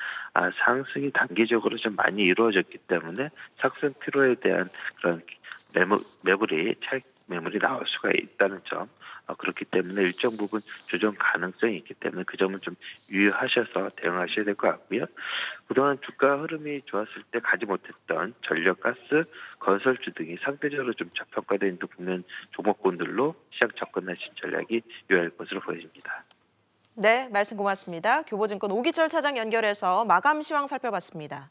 상승이 단기적으로 좀 많이 이루어졌기 때문에 상승 필요에 대한 그런 매물이 나올 수가 있다는 점, 그렇기 때문에 일정 부분 조정 가능성이 있기 때문에 그 점은 좀 유의하셔서 대응하셔야 될 것 같고요. 그동안 주가 흐름이 좋았을 때 가지 못했던 전력, 가스, 건설주 등이 상대적으로 좀 저평가된 국면 종목군들로 시장 접근하신 전략이 유효할 것으로 보여집니다. 네, 말씀 고맙습니다. 교보증권 오기철 차장 연결해서 마감 시황 살펴봤습니다.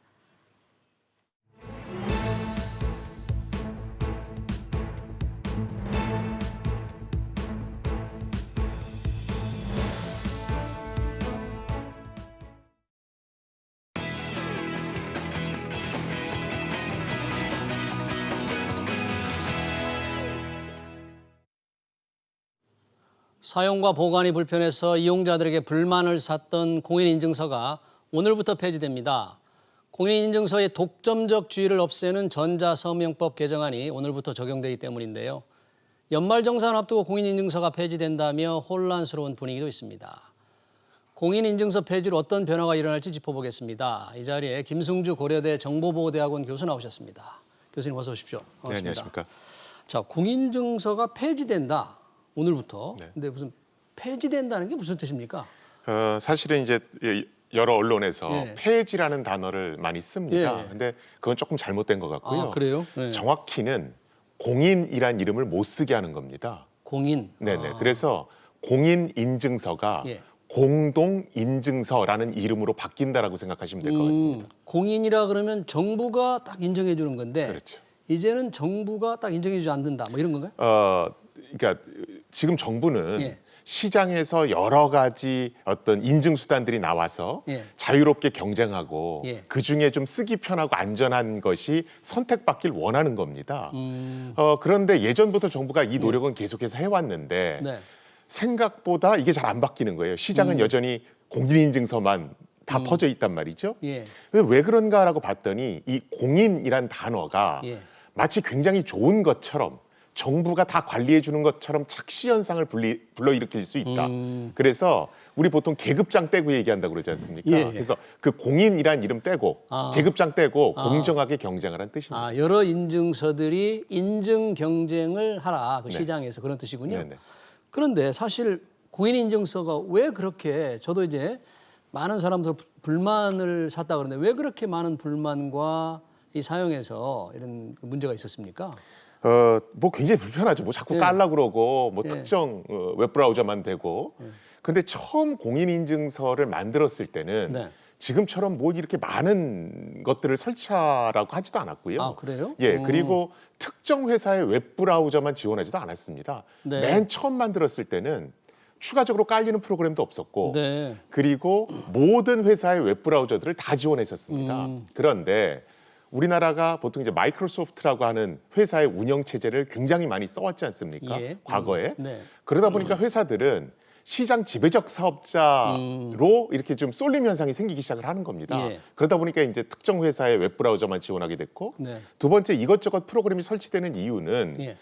사용과 보관이 불편해서 이용자들에게 불만을 샀던 공인인증서가 오늘부터 폐지됩니다. 공인인증서의 독점적 주의를 없애는 전자서명법 개정안이 오늘부터 적용되기 때문인데요. 연말정산 앞두고 공인인증서가 폐지된다며 혼란스러운 분위기도 있습니다. 공인인증서 폐지로 어떤 변화가 일어날지 짚어보겠습니다. 이 자리에 김승주 고려대 정보보호대학원 교수 나오셨습니다. 교수님 어서 오십시오. 반갑습니다. 네, 안녕하십니까. 자, 공인인증서가 폐지된다. 오늘부터. 네. 근데 무슨 폐지된다는 게 무슨 뜻입니까? 사실은 이제 여러 언론에서 예. 폐지라는 단어를 많이 씁니다. 예. 근데 그건 조금 잘못된 것 같고요. 아, 그래요? 네. 정확히는 공인이란 이름을 못 쓰게 하는 겁니다. 공인. 네네. 아. 그래서 공인인증서가 예. 공동인증서라는 이름으로 바뀐다라고 생각하시면 될 것 같습니다. 공인이라 그러면 정부가 딱 인정해 주는 건데 그렇죠. 이제는 정부가 딱 인정해 주지 않는다. 뭐 이런 건가요? 그러니까 지금 정부는 예. 시장에서 여러 가지 어떤 인증 수단들이 나와서 예. 자유롭게 경쟁하고 예. 그 중에 좀 쓰기 편하고 안전한 것이 선택받길 원하는 겁니다. 그런데 예전부터 정부가 이 노력은 계속해서 해왔는데 네. 생각보다 이게 잘 안 바뀌는 거예요. 시장은 여전히 공인인증서만 다 퍼져 있단 말이죠. 예. 왜 그런가라고 봤더니 이 공인이란 단어가 예. 마치 굉장히 좋은 것처럼 정부가 다 관리해 주는 것처럼 착시 현상을 불러일으킬 수 있다. 그래서 우리 보통 계급장 떼고 얘기한다고 그러지 않습니까? 예. 그래서 그 공인이란 이름 떼고 계급장 떼고 공정하게 경쟁하라는 뜻입니다. 아, 여러 인증서들이 인증 경쟁을 하라. 그 네. 시장에서 그런 뜻이군요. 네네. 그런데 사실 공인인증서가 왜 그렇게 저도 이제 많은 사람들 불만을 샀다 그러는데 왜 그렇게 많은 불만과 이 사용에서 이런 문제가 있었습니까? 뭐 굉장히 불편하죠. 뭐 자꾸 예. 깔라 그러고 뭐 예. 특정 웹브라우저만 되고. 근데 처음 공인인증서를 만들었을 때는 네. 지금처럼 뭐 이렇게 많은 것들을 설치하라고 하지도 않았고요. 아, 그래요? 예, 그리고 특정 회사의 웹브라우저만 지원하지도 않았습니다. 네. 맨 처음 만들었을 때는 추가적으로 깔리는 프로그램도 없었고 네. 그리고 모든 회사의 웹브라우저들을 다 지원했었습니다. 그런데 우리나라가 보통 이제 마이크로소프트라고 하는 회사의 운영 체제를 굉장히 많이 써왔지 않습니까? 예. 과거에. 네. 그러다 보니까 회사들은 시장 지배적 사업자로 이렇게 좀 쏠림 현상이 생기기 시작을 하는 겁니다. 예. 그러다 보니까 이제 특정 회사의 웹브라우저만 지원하게 됐고 네. 두 번째 이것저것 프로그램이 설치되는 이유는 예.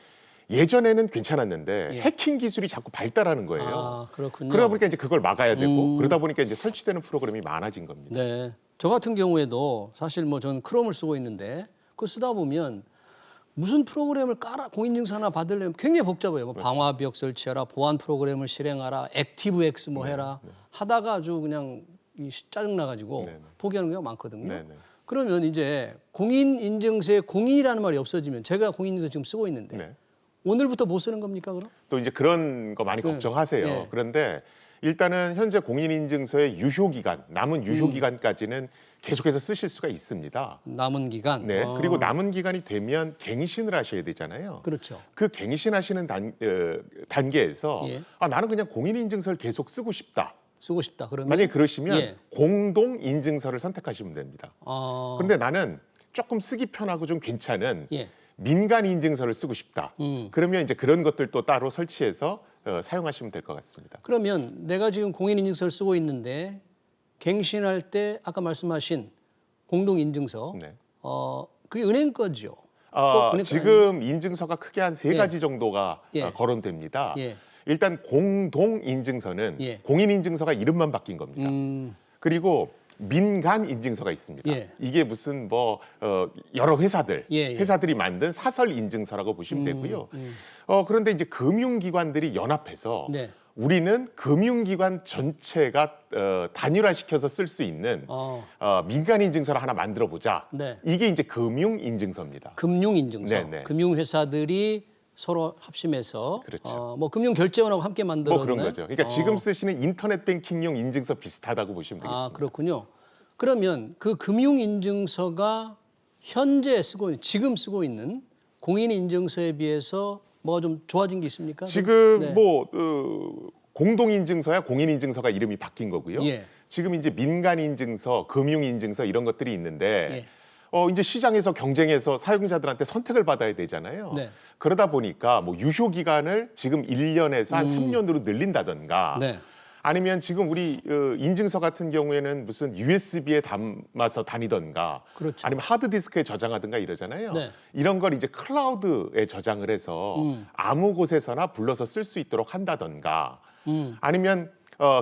예전에는 괜찮았는데 예. 해킹 기술이 자꾸 발달하는 거예요. 아, 그렇군요. 그러다 보니까 이제 그걸 막아야 되고 그러다 보니까 이제 설치되는 프로그램이 많아진 겁니다. 네. 저 같은 경우에도 사실 뭐 저는 크롬을 쓰고 있는데 그거 쓰다 보면 무슨 프로그램을 깔아 공인증서 하나 받으려면 굉장히 복잡해요. 뭐 방화벽 설치하라, 보안 프로그램을 실행하라, 액티브엑스 뭐 해라 하다가 아주 그냥 짜증 나가지고 네. 포기하는 경우가 많거든요. 네, 네. 그러면 이제 공인인증서에 공인이라는 말이 없어지면 제가 공인인증서 지금 쓰고 있는데 네. 오늘부터 못 쓰는 겁니까 그럼? 또 이제 그런 거 많이 네. 걱정하세요. 네. 그런데 일단은 현재 공인인증서의 유효기간, 남은 유효기간까지는 계속해서 쓰실 수가 있습니다. 남은 기간. 네. 아, 그리고 남은 기간이 되면 갱신을 하셔야 되잖아요. 그렇죠. 그 갱신하시는 단계에서 예. 나는 그냥 공인인증서를 계속 쓰고 싶다. 쓰고 싶다. 그러면 만약에 그러시면 예. 공동인증서를 선택하시면 됩니다. 아, 그런데 나는 조금 쓰기 편하고 좀 괜찮은 예. 민간 인증서를 쓰고 싶다. 그러면 이제 그런 것들도 따로 설치해서 사용하시면 될 것 같습니다. 그러면 내가 지금 공인인증서를 쓰고 있는데 갱신할 때 아까 말씀하신 공동인증서, 네. 그게 은행 거죠. 꼭 은행 거 지금 인증서가 크게 한 세 예. 가지 정도가 예. 거론됩니다. 예. 일단 공동인증서는 예. 공인인증서가 이름만 바뀐 겁니다. 그리고 민간 인증서가 있습니다. 예. 이게 무슨 여러 예. 회사들이 만든 사설 인증서라고 보시면 되고요. 그런데 이제 금융기관들이 연합해서 네. 우리는 금융기관 전체가 단일화시켜서 쓸 수 있는 민간 인증서를 하나 만들어 보자. 네. 이게 이제 금융인증서입니다. 금융인증서, 네네. 금융회사들이 서로 합심해서 그렇죠. 뭐 금융결제원하고 함께 만들었네. 뭐 그런 거죠. 그러니까 지금 쓰시는 인터넷 뱅킹용 인증서 비슷하다고 보시면 되겠습니다. 아, 그렇군요. 그러면 그 금융인증서가 현재 지금 쓰고 있는 공인인증서에 비해서 뭐가 좀 좋아진 게 있습니까? 지금 네. 공동인증서야 공인인증서가 이름이 바뀐 거고요. 예. 지금 이제 민간인증서, 금융인증서 이런 것들이 있는데 예. 이제 시장에서 경쟁해서 사용자들한테 선택을 받아야 되잖아요. 네. 그러다 보니까 뭐 유효 기간을 지금 1년에서 한 3년으로 늘린다던가 네. 아니면 지금 우리 인증서 같은 경우에는 무슨 USB에 담아서 다니던가 그렇죠. 아니면 하드디스크에 저장하든가 이러잖아요. 네. 이런 걸 이제 클라우드에 저장을 해서 아무 곳에서나 불러서 쓸 수 있도록 한다던가 아니면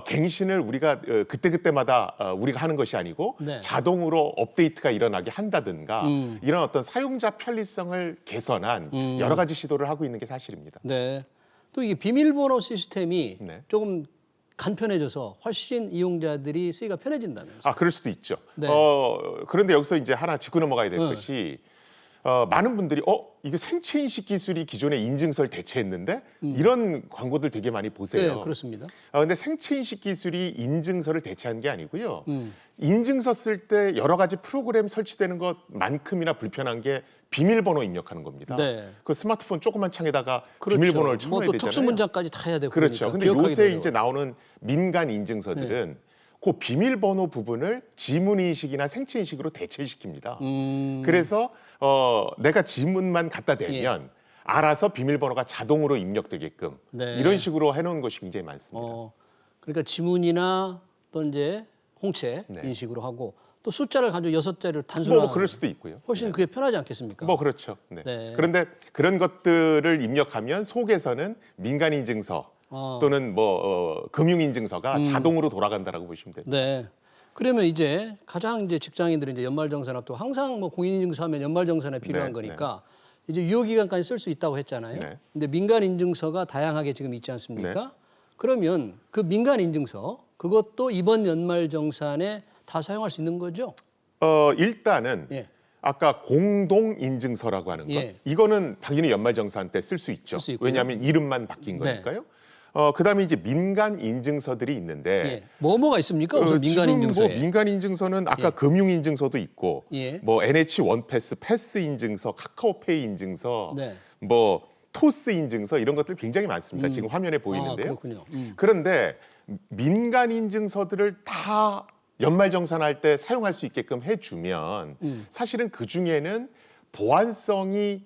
갱신을 우리가 그때그때마다 우리가 하는 것이 아니고 네. 자동으로 업데이트가 일어나게 한다든가 이런 어떤 사용자 편리성을 개선한 여러 가지 시도를 하고 있는 게 사실입니다. 네. 또 이게 비밀번호 시스템이 네. 조금 간편해져서 훨씬 이용자들이 쓰기가 편해진다면서. 그럴 수도 있죠. 네. 그런데 여기서 이제 하나 짚고 넘어가야 될 것이 많은 분들이 이거 생체 인식 기술이 기존의 인증서를 대체했는데 이런 광고들 되게 많이 보세요. 네, 그렇습니다. 근데 생체 인식 기술이 인증서를 대체한 게 아니고요. 인증서 쓸 때 여러 가지 프로그램 설치되는 것만큼이나 불편한 게 비밀번호 입력하는 겁니다. 네. 그 스마트폰 조그만 창에다가 그렇죠. 비밀번호를 쳐넣어야 뭐또 되잖아요. 특수 문자까지 다 해야 되고 그렇죠. 그러니까 근데 기억하기도 요새 어려워요. 이제 나오는 민간 인증서들은 그 비밀번호 부분을 지문 인식이나 생체 인식으로 대체시킵니다. 그래서 내가 지문만 갖다 대면 알아서 비밀번호가 자동으로 입력되게끔 네. 이런 식으로 해놓은 것이 굉장히 많습니다. 그러니까 지문이나 또 이제 홍채 네. 인식으로 하고 또 숫자를 가지고 6자리를 단순화. 뭐 그럴 수도 있고요. 훨씬 그게 편하지 않겠습니까? 뭐 그렇죠. 네. 네. 그런데 그런 것들을 입력하면 속에서는 민간 인증서 또는 금융 인증서가 자동으로 돌아간다라고 보시면 됩니다. 네. 그러면 이제 가장 이제 직장인들이 이제 연말정산 또 항상 뭐 공인인증서 하면 연말정산에 필요한 네, 거니까 이제 유효기간까지 쓸 수 있다고 했잖아요. 네. 근데 민간인증서가 다양하게 지금 있지 않습니까? 네. 그러면 그 민간인증서 그것도 이번 연말정산에 다 사용할 수 있는 거죠? 일단은 예. 아까 공동 인증서라고 하는 것 예. 이거는 당연히 연말정산 때 쓸 수 있죠. 쓸수 있고요. 왜냐하면 이름만 바뀐 네. 거니까요. 그다음에 이제 민간 인증서들이 있는데 예. 뭐가 있습니까? 우선 민간인증서에. 지금 민간 인증서는 아까 예. 금융 인증서도 있고 예. NH 원패스, 패스 인증서, 카카오페이 인증서, 네. 토스 인증서 이런 것들 굉장히 많습니다. 지금 화면에 보이는데요. 그렇군요. 그런데 민간 인증서들을 다 연말정산할 때 사용할 수 있게끔 해주면 사실은 그 중에는 보안성이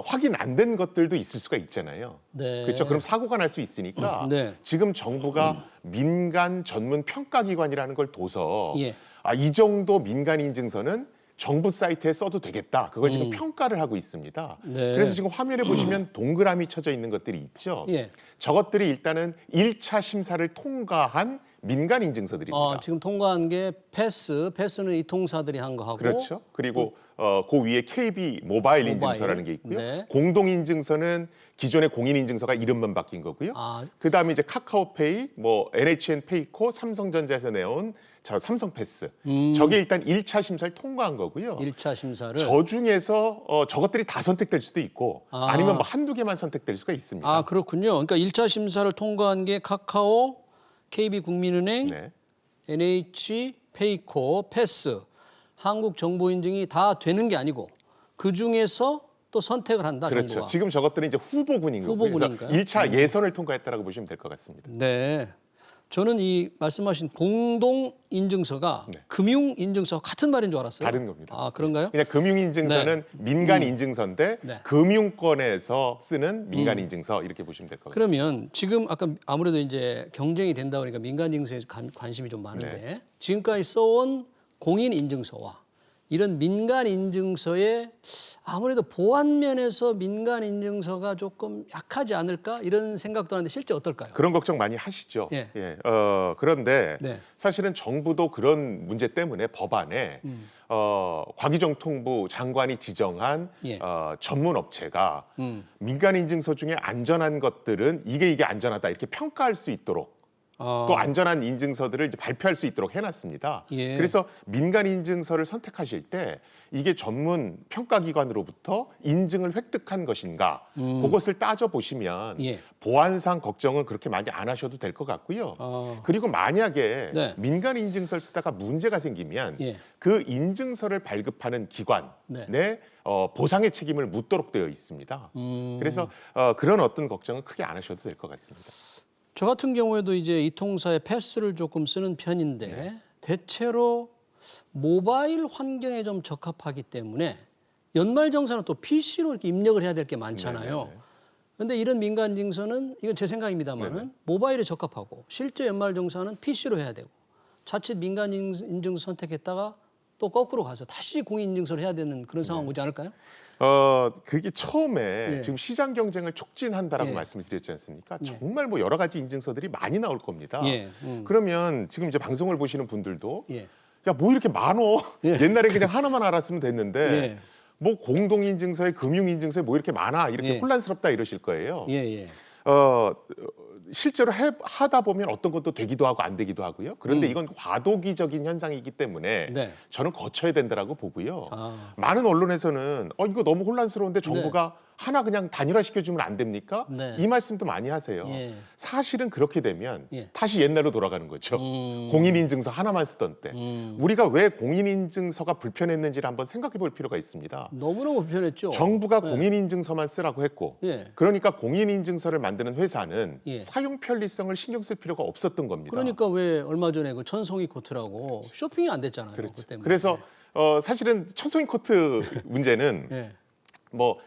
확인 안 된 것들도 있을 수가 있잖아요. 네. 그렇죠. 그럼 사고가 날 수 있으니까 네. 지금 정부가 민간 전문 평가기관이라는 걸 둬서 예. 이 정도 민간 인증서는 정부 사이트에 써도 되겠다. 그걸 지금 평가를 하고 있습니다. 네. 그래서 지금 화면에 보시면 동그라미 쳐져 있는 것들이 있죠. 예. 저것들이 일단은 1차 심사를 통과한 민간 인증서들입니다. 지금 통과한 게 패스는 이 통사들이 한 거 하고. 그렇죠. 그리고 그 위에 KB 모바일 인증서라는 게 있고요. 네. 공동 인증서는 기존의 공인 인증서가 이름만 바뀐 거고요. 그다음에 이제 카카오페이, NHN 페이코, 삼성전자에서 내온 삼성 패스. 저게 일단 1차 심사를 통과한 거고요. 1차 심사를. 저 중에서 저것들이 다 선택될 수도 있고 아니면 한두 개만 선택될 수가 있습니다. 그렇군요. 그러니까 1차 심사를 통과한 게 카카오, KB국민은행, 네. NH, 페이코, 패스, 한국정보인증이 다 되는 게 아니고 그 중에서 또 선택을 한다, 그렇죠. 정부가. 지금 저것들은 이제 후보군인 거고요. 후보군인가요? 그래서 1차 예선을 통과했다라고 보시면 될 것 같습니다. 네. 저는 이 말씀하신 공동 인증서가 네. 금융 인증서와 같은 말인 줄 알았어요. 다른 겁니다. 아, 그런가요? 그냥 금융인증서는 민간 인증서인데 네. 금융권에서 쓰는 민간 인증서 이렇게 보시면 될 것 같습니다. 그러면 지금 아까 아무래도 이제 경쟁이 된다 그러니까 민간 인증서에 관심이 좀 많은데 네. 지금까지 써온 공인 인증서와 이런 민간 인증서의 아무래도 보안 면에서 민간 인증서가 조금 약하지 않을까 이런 생각도 하는데 실제 어떨까요? 그런 걱정 많이 하시죠. 예. 그런데 네. 사실은 정부도 그런 문제 때문에 법안에 과기정통부 장관이 지정한 예. 전문 업체가 민간 인증서 중에 안전한 것들은 이게 안전하다 이렇게 평가할 수 있도록 또 안전한 인증서들을 이제 발표할 수 있도록 해놨습니다. 예. 그래서 민간 인증서를 선택하실 때 이게 전문 평가기관으로부터 인증을 획득한 것인가 그것을 따져보시면 예. 보안상 걱정은 그렇게 많이 안 하셔도 될 것 같고요. 그리고 만약에 네. 민간 인증서를 쓰다가 문제가 생기면 예. 그 인증서를 발급하는 기관에 네. 보상의 책임을 묻도록 되어 있습니다. 그래서 그런 어떤 걱정은 크게 안 하셔도 될 것 같습니다. 저 같은 경우에도 이제 이 통사의 패스를 조금 쓰는 편인데 네. 대체로 모바일 환경에 좀 적합하기 때문에 연말정산은 또 PC로 이렇게 입력을 해야 될 게 많잖아요. 네네네. 그런데 이런 민간 인증서는 이건 제 생각입니다만은 네네. 모바일에 적합하고 실제 연말정산은 PC로 해야 되고 자칫 민간 인증서 선택했다가 또 거꾸로 가서 다시 공인인증서를 해야 되는 그런 상황 오지 않을까요? 그게 처음에 예. 지금 시장 경쟁을 촉진한다라고 예. 말씀을 드렸지 않습니까? 예. 정말 뭐 여러 가지 인증서들이 많이 나올 겁니다. 예. 그러면 지금 이제 방송을 보시는 분들도 예. 야, 뭐 이렇게 많어? 예. 옛날에 그냥 하나만 알았으면 됐는데 예. 뭐 공동인증서에 금융인증서에 뭐 이렇게 많아? 이렇게 예. 혼란스럽다 이러실 거예요. 예, 예. 실제로 하다 보면 어떤 것도 되기도 하고 안 되기도 하고요. 그런데 이건 과도기적인 현상이기 때문에 네. 저는 거쳐야 된다라고 보고요. 아. 많은 언론에서는 이거 너무 혼란스러운데 정부가 하나 그냥 단일화시켜주면 안 됩니까? 네. 이 말씀도 많이 하세요. 예. 사실은 그렇게 되면 예. 다시 옛날로 돌아가는 거죠. 공인인증서 하나만 쓰던 때. 우리가 왜 공인인증서가 불편했는지를 한번 생각해 볼 필요가 있습니다. 너무너무 불편했죠. 정부가 네. 공인인증서만 쓰라고 했고 예. 그러니까 공인인증서를 만드는 회사는 예. 사용 편리성을 신경 쓸 필요가 없었던 겁니다. 그러니까 왜 얼마 전에 그 천송이 코트라고 쇼핑이 안 됐잖아요. 그렇죠. 그 때문에. 그래서 사실은 천송이 코트 문제는 예. 뭐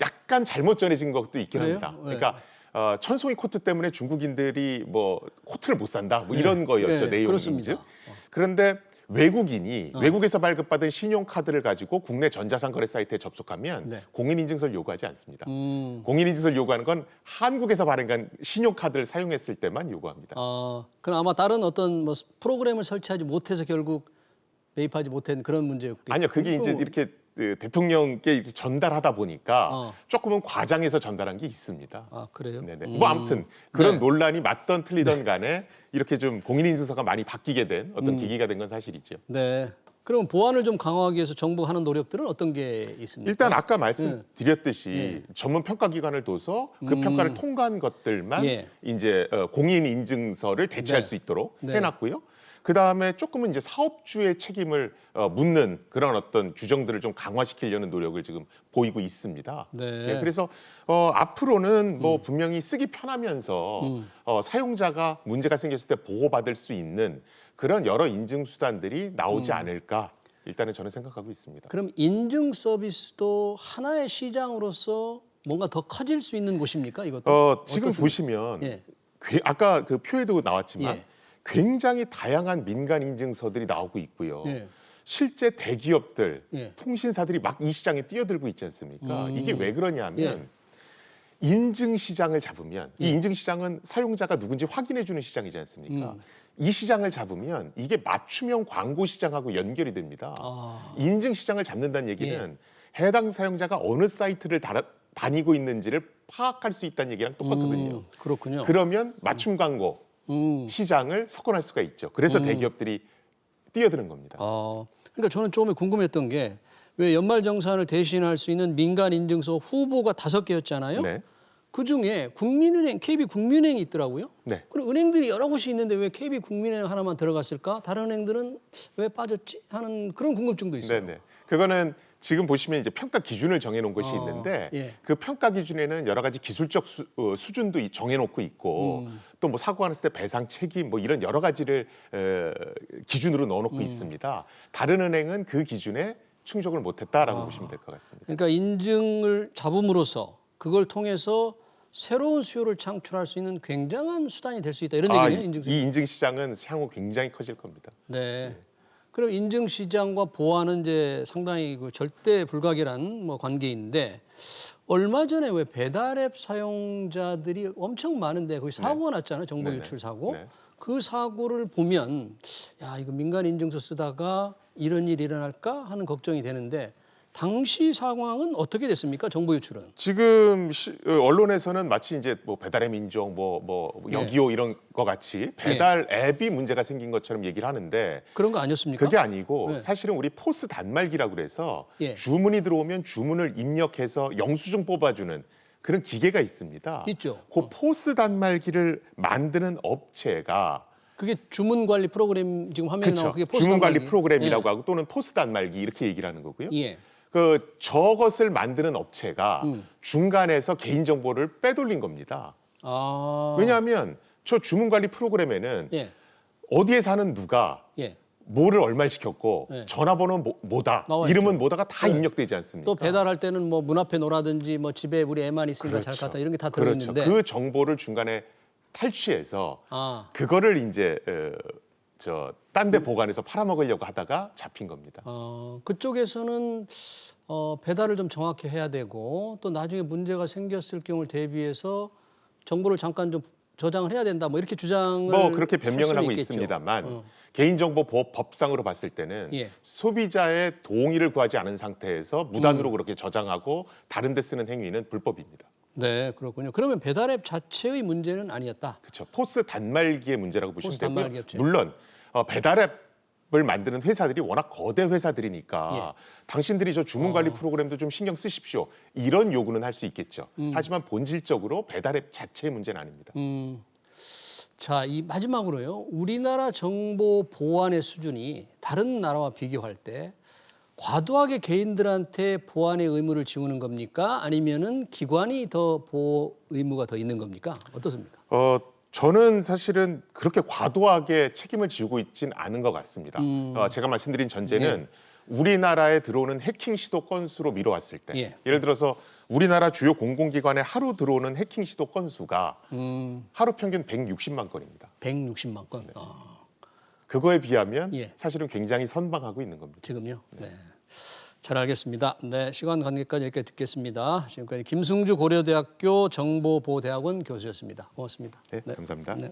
약간 잘못 전해진 것도 있긴 그래요? 합니다. 네. 그러니까 천송이 코트 때문에 중국인들이 뭐 코트를 못 산다 뭐 이런 거였죠. 네, 내용인즉. 그렇습니다. 그런데 외국인이 외국에서 발급받은 신용카드를 가지고 국내 전자상거래 사이트에 접속하면 네. 공인인증서를 요구하지 않습니다. 공인인증서를 요구하는 건 한국에서 발행한 신용카드를 사용했을 때만 요구합니다. 그럼 아마 다른 어떤 뭐 프로그램을 설치하지 못해서 결국 매입하지 못한 그런 문제였겠죠. 아니요, 그게 이제 이렇게 대통령께 이렇게 전달하다 보니까 조금은 과장해서 전달한 게 있습니다. 아, 그래요? 네네. 뭐 아무튼 그런 네. 논란이 맞던 틀리던 간에 이렇게 좀 공인인증서가 많이 바뀌게 된 어떤 계기가 된 건 사실이죠. 네. 그럼 보안을 좀 강화하기 위해서 정부가 하는 노력들은 어떤 게 있습니까? 일단 아까 말씀드렸듯이 전문 평가기관을 둬서 그 평가를 통과한 것들만 예. 이제 공인인증서를 대체할 네. 수 있도록 네. 해놨고요. 그 다음에 조금은 이제 사업주의 책임을 묻는 그런 어떤 규정들을 좀 강화시키려는 노력을 지금 보이고 있습니다. 네. 그래서 앞으로는 뭐 분명히 쓰기 편하면서 사용자가 문제가 생겼을 때 보호받을 수 있는 그런 여러 인증 수단들이 나오지 않을까 일단은 저는 생각하고 있습니다. 그럼 인증 서비스도 하나의 시장으로서 뭔가 더 커질 수 있는 곳입니까? 이것도 지금 어떻습니까? 보시면 예. 아까 그 표에도 나왔지만 예. 굉장히 다양한 민간 인증서들이 나오고 있고요. 예. 실제 대기업들, 예. 통신사들이 막 이 시장에 뛰어들고 있지 않습니까? 이게 왜 그러냐면 예. 인증 시장을 잡으면 이 인증 시장은 사용자가 누군지 확인해 주는 시장이지 않습니까? 이 시장을 잡으면 이게 맞춤형 광고 시장하고 연결이 됩니다. 인증 시장을 잡는다는 얘기는 해당 사용자가 어느 사이트를 다니고 있는지를 파악할 수 있다는 얘기랑 똑같거든요. 그렇군요. 그러면 맞춤 광고 시장을 석권할 수가 있죠. 그래서 대기업들이 뛰어드는 겁니다. 그러니까 저는 처음에 궁금했던 게 왜 연말정산을 대신할 수 있는 민간 인증서 후보가 5개였잖아요. 네. 그중에 국민은행, KB국민은행이 있더라고요. 네. 그럼 은행들이 여러 곳이 있는데 왜 KB국민은행 하나만 들어갔을까? 다른 은행들은 왜 빠졌지? 하는 그런 궁금증도 있어요. 네네. 그거는 지금 보시면 이제 평가 기준을 정해놓은 것이 있는데 예. 그 평가 기준에는 여러 가지 기술적 수준도 정해놓고 있고 또 뭐 사고가 났을 때 배상 책임 뭐 이런 여러 가지를 기준으로 넣어놓고 있습니다. 다른 은행은 그 기준에 충족을 못했다라고 보시면 될 것 같습니다. 그러니까 인증을 잡음으로써 그걸 통해서 새로운 수요를 창출할 수 있는 굉장한 수단이 될 수 있다. 이런 얘기네요. 인증. 이 인증 시장은 향후 굉장히 커질 겁니다. 네. 그럼 인증 시장과 보안은 이제 상당히 그 절대 불가결한 뭐 관계인데 얼마 전에 왜 배달앱 사용자들이 엄청 많은데 거기 사고가 났잖아요. 정보 네네. 유출 사고. 네. 그 사고를 보면 야, 이거 민간 인증서 쓰다가 이런 일이 일어날까 하는 걱정이 되는데 당시 상황은 어떻게 됐습니까? 정보 유출은. 지금 언론에서는 마치 이제 뭐 배달앱 인정, 뭐 여기요 이런 거 같이 배달 앱이 문제가 생긴 것처럼 얘기를 하는데 그런 거 아니었습니까? 그게 아니고 네. 사실은 우리 포스 단말기라고 그래서 예. 주문이 들어오면 주문을 입력해서 영수증 뽑아주는 그런 기계가 있습니다. 있죠. 그 포스 단말기를 만드는 업체가 그게 주문 관리 프로그램 지금 화면에 나오는 그렇죠. 그게 포스 주문 관리 단말기. 프로그램이라고 하고 또는 포스 단말기 이렇게 얘기를 하는 거고요. 예. 그 저것을 만드는 업체가 중간에서 개인 정보를 빼돌린 겁니다. 아. 왜냐하면 저 주문 관리 프로그램에는 예. 어디에 사는 누가 예. 뭐를 얼마 시켰고 네. 전화번호는 뭐다, 나와 이름은 있죠. 뭐다가 다 네. 입력되지 않습니까? 또 배달할 때는 뭐 문 앞에 놓으라든지 뭐 집에 우리 애만 있으니까 잘 갔다 이런 게 다 들어있는데. 그 정보를 중간에 탈취해서 아. 그거를 이제 딴 데 보관해서 팔아먹으려고 하다가 잡힌 겁니다. 그쪽에서는 배달을 좀 정확히 해야 되고 또 나중에 문제가 생겼을 경우를 대비해서 정보를 잠깐 좀 저장을 해야 된다. 뭐 이렇게 주장을 뭐 그렇게 변명을 할 수는 하고 있겠죠. 있습니다만 개인정보보호 법상으로 봤을 때는 예. 소비자의 동의를 구하지 않은 상태에서 무단으로 그렇게 저장하고 다른 데 쓰는 행위는 불법입니다. 네, 그렇군요. 그러면 배달앱 자체의 문제는 아니었다. 그렇죠. 포스 단말기의 문제라고 보시면 포스 되고요. 단말기 업체. 물론 배달앱을 만드는 회사들이 워낙 거대 회사들이니까 당신들이 저 주문 관리 프로그램도 좀 신경 쓰십시오. 이런 요구는 할 수 있겠죠. 하지만 본질적으로 배달앱 자체의 문제는 아닙니다. 자, 이 마지막으로요. 우리나라 정보 보안의 수준이 다른 나라와 비교할 때 과도하게 개인들한테 보안의 의무를 지우는 겁니까? 아니면은 기관이 더 보호 의무가 더 있는 겁니까? 어떻습니까? 저는 사실은 그렇게 과도하게 책임을 지우고 있지는 않은 것 같습니다. 제가 말씀드린 전제는 우리나라에 들어오는 해킹 시도 건수로 미뤄왔을 때 예를 들어서 우리나라 주요 공공기관에 하루 들어오는 해킹 시도 건수가 하루 평균 160만 건입니다. 160만 건. 그거에 비하면 사실은 굉장히 선방하고 있는 겁니다. 지금요? 네. 잘 알겠습니다. 네, 시간 관계까지 여기까지 듣겠습니다. 지금까지 김승주 고려대학교 정보보호대학원 교수였습니다. 고맙습니다. 네, 감사합니다. 네.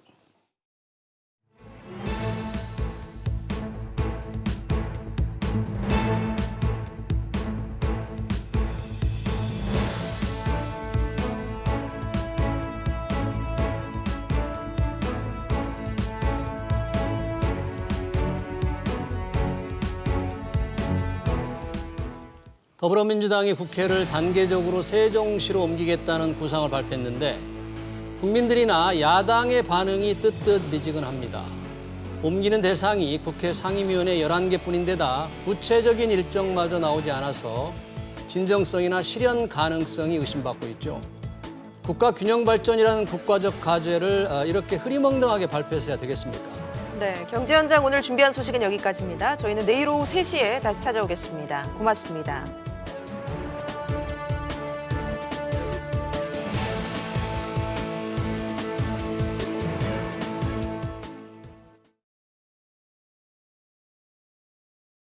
더불어민주당이 국회를 단계적으로 세종시로 옮기겠다는 구상을 발표했는데 국민들이나 야당의 반응이 뜨뜻미지근합니다. 옮기는 대상이 국회 상임위원회 11개뿐인데다 구체적인 일정마저 나오지 않아서 진정성이나 실현 가능성이 의심받고 있죠. 국가 균형 발전이라는 국가적 과제를 이렇게 흐리멍덩하게 발표해서야 되겠습니까? 네, 경제 현장 오늘 준비한 소식은 여기까지입니다. 저희는 내일 오후 3시에 다시 찾아오겠습니다. 고맙습니다.